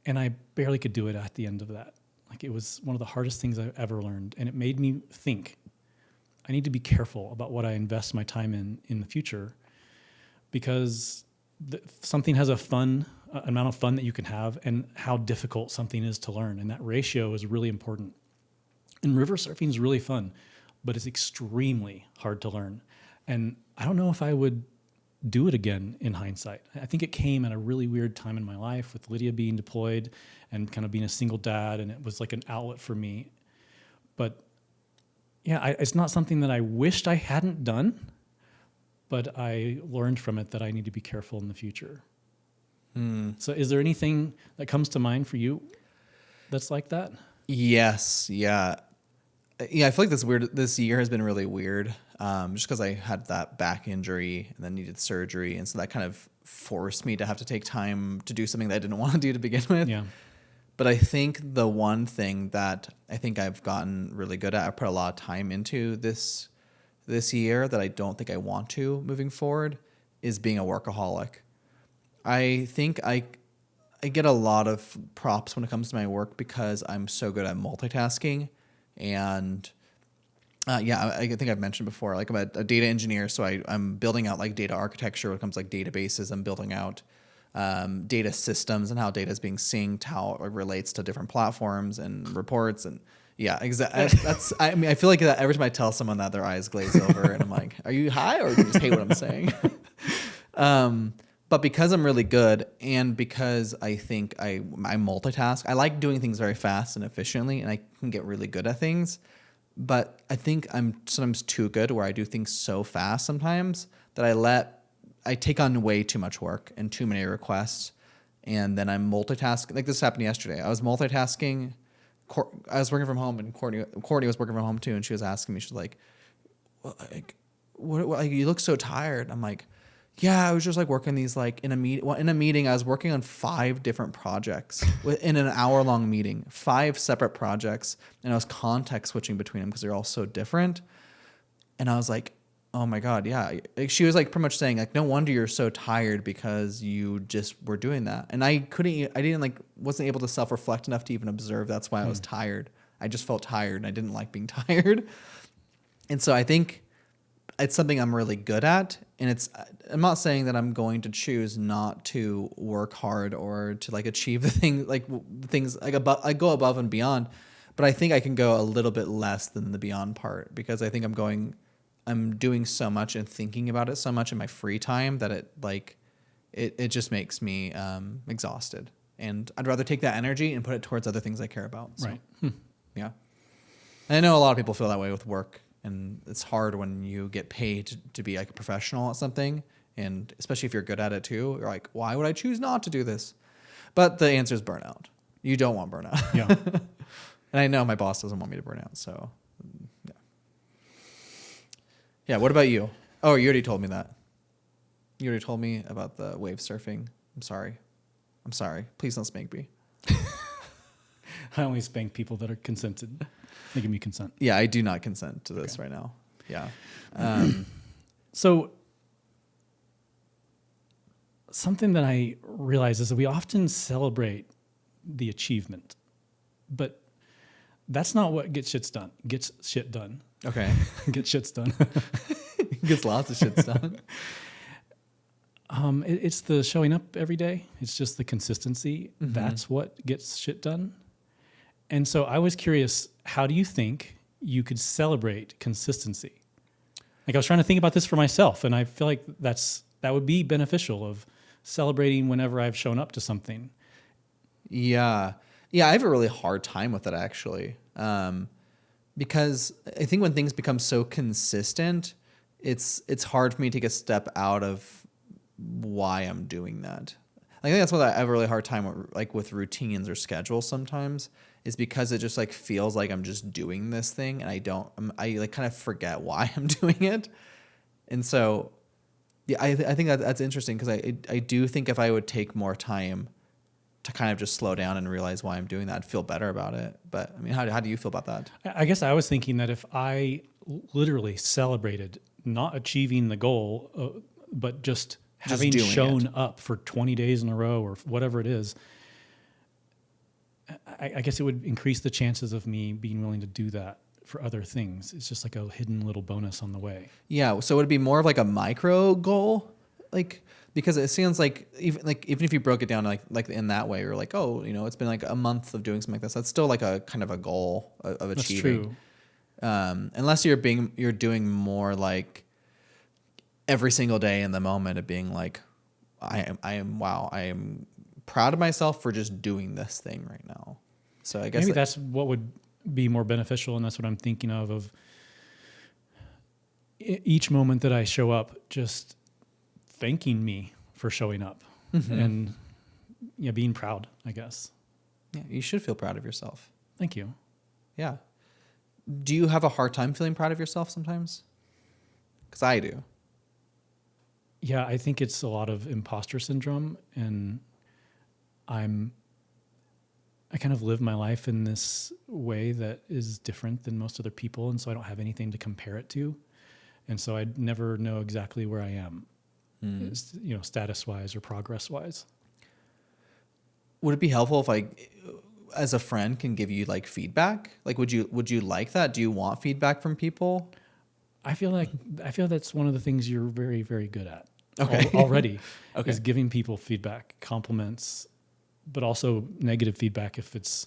And I barely could do it at the end of that. Like, it was one of the hardest things I've ever learned. And it made me think, I need to be careful about what I invest my time in the future, because something has a fun amount of fun that you can have, and how difficult something is to learn. And that ratio is really important. And river surfing is really fun, but it's extremely hard to learn. And I don't know if I would do it again in hindsight. I think it came at a really weird time in my life with Lydia being deployed and kind of being a single dad, and it was like an outlet for me. But yeah, it's not something that I wished I hadn't done, but I learned from it that I need to be careful in the future. So is there anything that comes to mind for you that's like that? Yes. Yeah. Yeah. I feel like this year has been really weird. Just because I had that back injury and then needed surgery. And so that kind of forced me to have to take time to do something that I didn't want to do to begin with. Yeah. But I think the one thing that I think I've gotten really good at, I put a lot of time into this year that I don't think I want to moving forward, is being a workaholic. I think I get a lot of props when it comes to my work because I'm so good at multitasking. And I think I've mentioned before, like, I'm a data engineer, so I'm building out like data architecture when it comes to like databases. I'm building out data systems and how data is being synced, how it relates to different platforms and reports. And yeah, exactly. I mean, I feel like that every time I tell someone that, their eyes glaze over and I'm like, are you high or do you just hate what I'm saying? But because I'm really good, and because I think I multitask, I like doing things very fast and efficiently, and I can get really good at things. But I think I'm sometimes too good, where I do things so fast sometimes that I take on way too much work and too many requests, and then I'm multitasking. Like, this happened yesterday. I was multitasking. I was working from home, and Courtney was working from home too, and she was asking me, she's like, what, you look so tired. I'm like, yeah, I was just like working these like in a meeting. I was working on 5 different projects in an hour-long meeting, 5 separate projects, and I was context switching between them because they're all so different. And I was like, oh my God, yeah. Like, she was like pretty much saying like, no wonder you're so tired because you just were doing that. And wasn't able to self-reflect enough to even observe that's why I was tired. I just felt tired and I didn't like being tired. And so I think it's something I'm really good at, and I'm not saying that I'm going to choose not to work hard or to like achieve the things like I go above and beyond, but I think I can go a little bit less than the beyond part, because I think I'm doing so much and thinking about it so much in my free time that it just makes me exhausted, and I'd rather take that energy and put it towards other things I care about. So, Right. Yeah. And I know a lot of people feel that way with work. And it's hard when you get paid to be like a professional at something. And especially if you're good at it too, you're like, why would I choose not to do this? But the answer is burnout. You don't want burnout. Yeah. And I know my boss doesn't want me to burn out. So, yeah. Yeah. What about you? Oh, you already told me that. You already told me about the wave surfing. I'm sorry. Please don't spank me. I only spank people that are consented. They give me consent. Yeah, I do not consent to this right now. Yeah. So something that I realize is that we often celebrate the achievement, but that's not what gets shit done. Okay. Gets shits done. Gets lots of shits done. It's the showing up every day. It's just the consistency. Mm-hmm. That's what gets shit done. And so I was curious, how do you think you could celebrate consistency? Like, I was trying to think about this for myself, and I feel like that's that would be beneficial of celebrating whenever I've shown up to something. Yeah. Yeah, I have a really hard time with it actually. Because I think when things become so consistent, it's hard for me to take a step out of why I'm doing that. I think that's what I have a really hard time with, like with routines or schedules sometimes, is because it just like feels like I'm just doing this thing and I like kind of forget why I'm doing it. And so yeah, I think that's interesting because I do think if I would take more time to kind of just slow down and realize why I'm doing that, I'd feel better about it. But I mean, how do you feel about that? I guess I was thinking that if I literally celebrated not achieving the goal, but just having doing shown it. up for 20 days in a row or whatever it is, I guess it would increase the chances of me being willing to do that for other things. It's just like a hidden little bonus on the way. Yeah. So would it be more of like a micro goal? Like, because it sounds like even if you broke it down like in that way, you're like, oh, it's been like a month of doing something like this. That's still like a kind of a goal of That's achieving. true. Unless you're doing more like every single day in the moment of being like, I am proud of myself for just doing this thing right now. So I guess Maybe that's what would be more beneficial, and that's what I'm thinking of each moment that I show up, just thanking me for showing up and being proud, I guess. yeah, you should feel proud of yourself. Thank you. Yeah. Do you have a hard time feeling proud of yourself sometimes? Because I do. Yeah, I think it's a lot of imposter syndrome, and I kind of live my life in this way that is different than most other people, and so I don't have anything to compare it to, and so I never know exactly where I am, status-wise or progress-wise. Would it be helpful if I, as a friend, can give you like feedback? Like, would you like that? Do you want feedback from people? I feel that's one of the things you're very, very good at. Okay. Already Okay. is giving people feedback, compliments, but also negative feedback if it's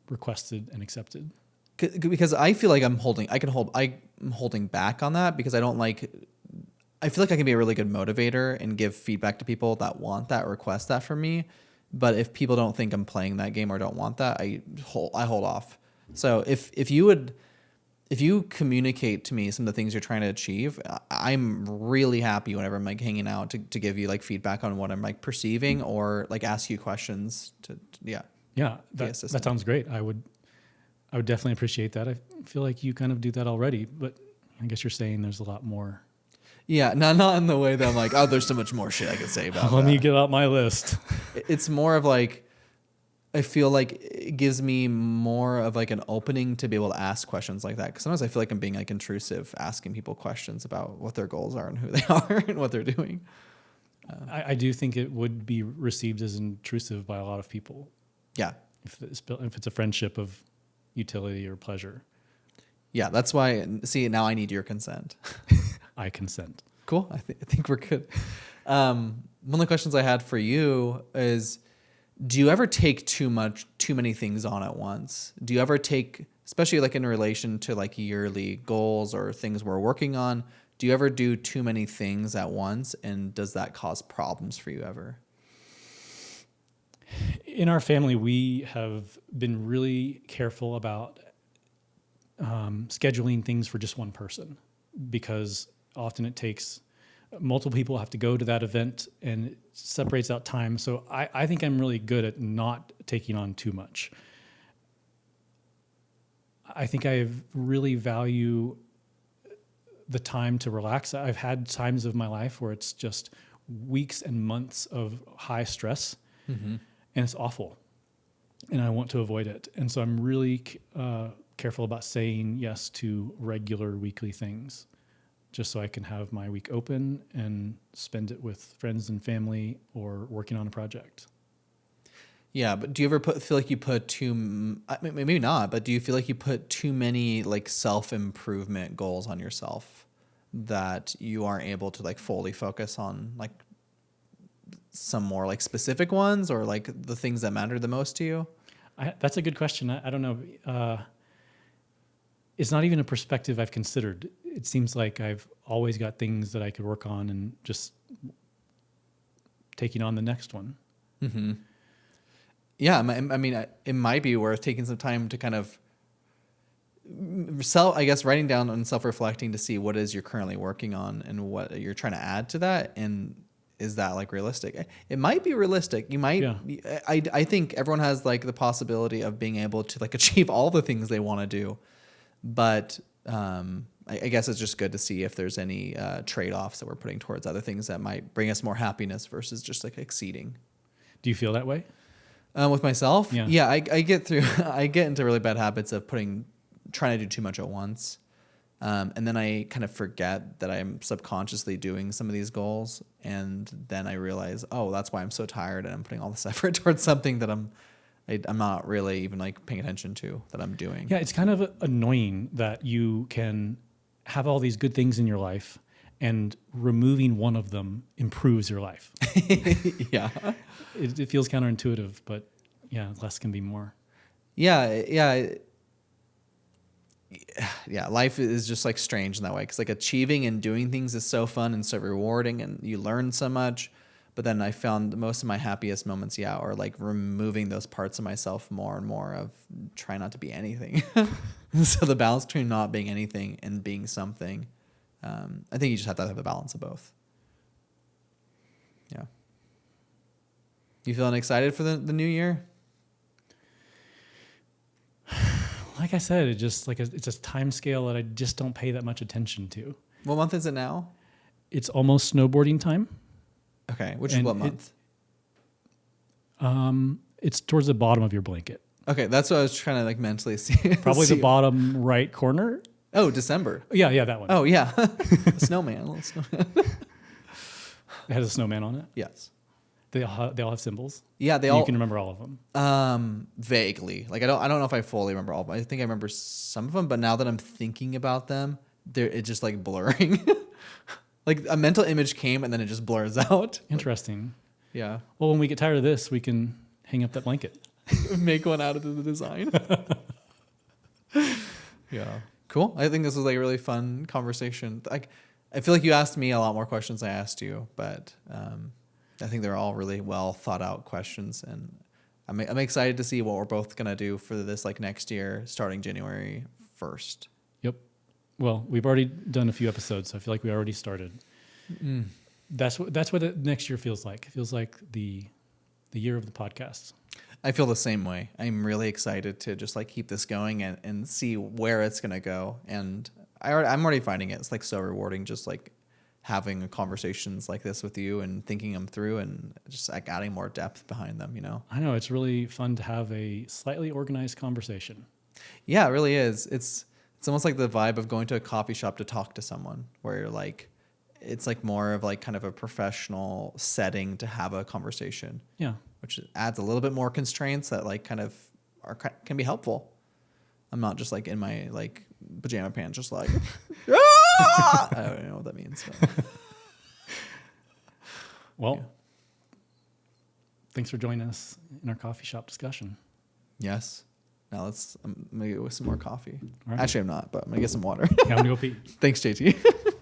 requested and accepted. Because I feel like I'm holding back on that because I feel like I can be a really good motivator and give feedback to people that want that, request that from me. But if people don't think I'm playing that game or don't want that, I hold off. So if you communicate to me some of the things you're trying to achieve, I'm really happy whenever I'm like hanging out to give you like feedback on what I'm like perceiving or like ask you questions Yeah, be that sounds great. I would definitely appreciate that. I feel like you kind of do that already, but I guess you're saying there's a lot more. Yeah, not in the way that I'm like, oh, there's so much more shit I could say about Let that. me get out my list. It's more of like, I feel like it gives me more of like an opening to be able to ask questions like that. Because sometimes I feel like I'm being like intrusive, asking people questions about what their goals are and who they are and what they're doing. I do think it would be received as intrusive by a lot of people Yeah. if it's a friendship of utility or pleasure. Yeah, that's why. See, now I need your consent. I consent. Cool. I think we're good. One of the questions I had for you is, do you ever take too many things on at once? Do you ever take, especially like in relation to like yearly goals or things we're working on, do you ever do too many things at once? And does that cause problems for you ever? In our family, we have been really careful about scheduling things for just one person, because often it takes multiple people have to go to that event and it separates out time. So I think I'm really good at not taking on too much. I think I really value the time to relax. I've had times of my life where it's just weeks and months of high stress, and it's awful, and I want to avoid it. And so I'm really careful about saying yes to regular weekly things, just so I can have my week open and spend it with friends and family or working on a project. Yeah, but do you ever feel like you put maybe not, but do you feel like you put too many like self-improvement goals on yourself that you aren't able to like fully focus on like some more like specific ones or like the things that matter the most to you? That's a good question. I don't know. It's not even a perspective I've considered. It seems like I've always got things that I could work on and just taking on the next one. Yeah, I mean, it might be worth taking some time to kind of I guess writing down and self-reflecting to see what it is you're currently working on and what you're trying to add to that, and is that like realistic? It might be realistic. You might. Yeah. I think everyone has like the possibility of being able to like achieve all the things they want to do, but I guess it's just good to see if there's any trade-offs that we're putting towards other things that might bring us more happiness versus just like exceeding. Do you feel that way? With myself, Yeah. I get through. I get into really bad habits of trying to do too much at once, and then I kind of forget that I'm subconsciously doing some of these goals, and then I realize, oh, that's why I'm so tired, and I'm putting all this effort towards something that I'm not really even like paying attention to that I'm doing. Yeah, it's kind of annoying that you can have all these good things in your life, and removing one of them improves your life. Yeah, It feels counterintuitive, but yeah, less can be more. yeah. Life is just like strange in that way, because like achieving and doing things is so fun and so rewarding, and you learn so much. But then I found most of my happiest moments, are like removing those parts of myself more and more, of trying not to be anything. So the balance between not being anything and being something, I think you just have to have a balance of both. Yeah. You feeling excited for the new year? Like I said, it's a time scale that I just don't pay that much attention to. What month is it now? It's almost snowboarding time. Okay, which is And what month? It's towards the bottom of your blanket. Okay, that's what I was trying to like mentally see. Probably see. the bottom right corner. Oh, December. Yeah, that one. Oh, yeah. A snowman. A little snowman. It has a snowman on it. Yes. They all have symbols. Yeah, they You all can remember all of them. vaguely. Like I don't know if I fully remember all of them. I think I remember some of them, but now that I'm thinking about them, it's just like blurring. Like a mental image came and then it just blurs out. Interesting. Yeah. Well, when we get tired of this, we can hang up that blanket. Make one out of the design. Yeah. Cool. I think this was like a really fun conversation. Like I feel like you asked me a lot more questions than I asked you, but I think they're all really well thought out questions, and I'm excited to see what we're both gonna do for this like next year, starting January 1st. Yep. Well, we've already done a few episodes, so I feel like we already started. That's what the next year feels like. It feels like the year of the podcast. I feel the same way. I'm really excited to just like keep this going and see where it's gonna go. And I'm already finding it. It's like so rewarding, just like having conversations like this with you and thinking them through and just like adding more depth behind them, I know, it's really fun to have a slightly organized conversation. Yeah, it really is. It's almost like the vibe of going to a coffee shop to talk to someone, where you're like, it's like more of like kind of a professional setting to have a conversation. Yeah. Which adds a little bit more constraints that like kind of can be helpful. I'm not just like in my like pajama pants, just like, I don't even know what that means. So. Well, thanks for joining us in our coffee shop discussion. Yes. Now I'm gonna go with some more coffee. All right. Actually, I'm not, but I'm gonna get some water. Yeah, I'm gonna go pee. Thanks, JT.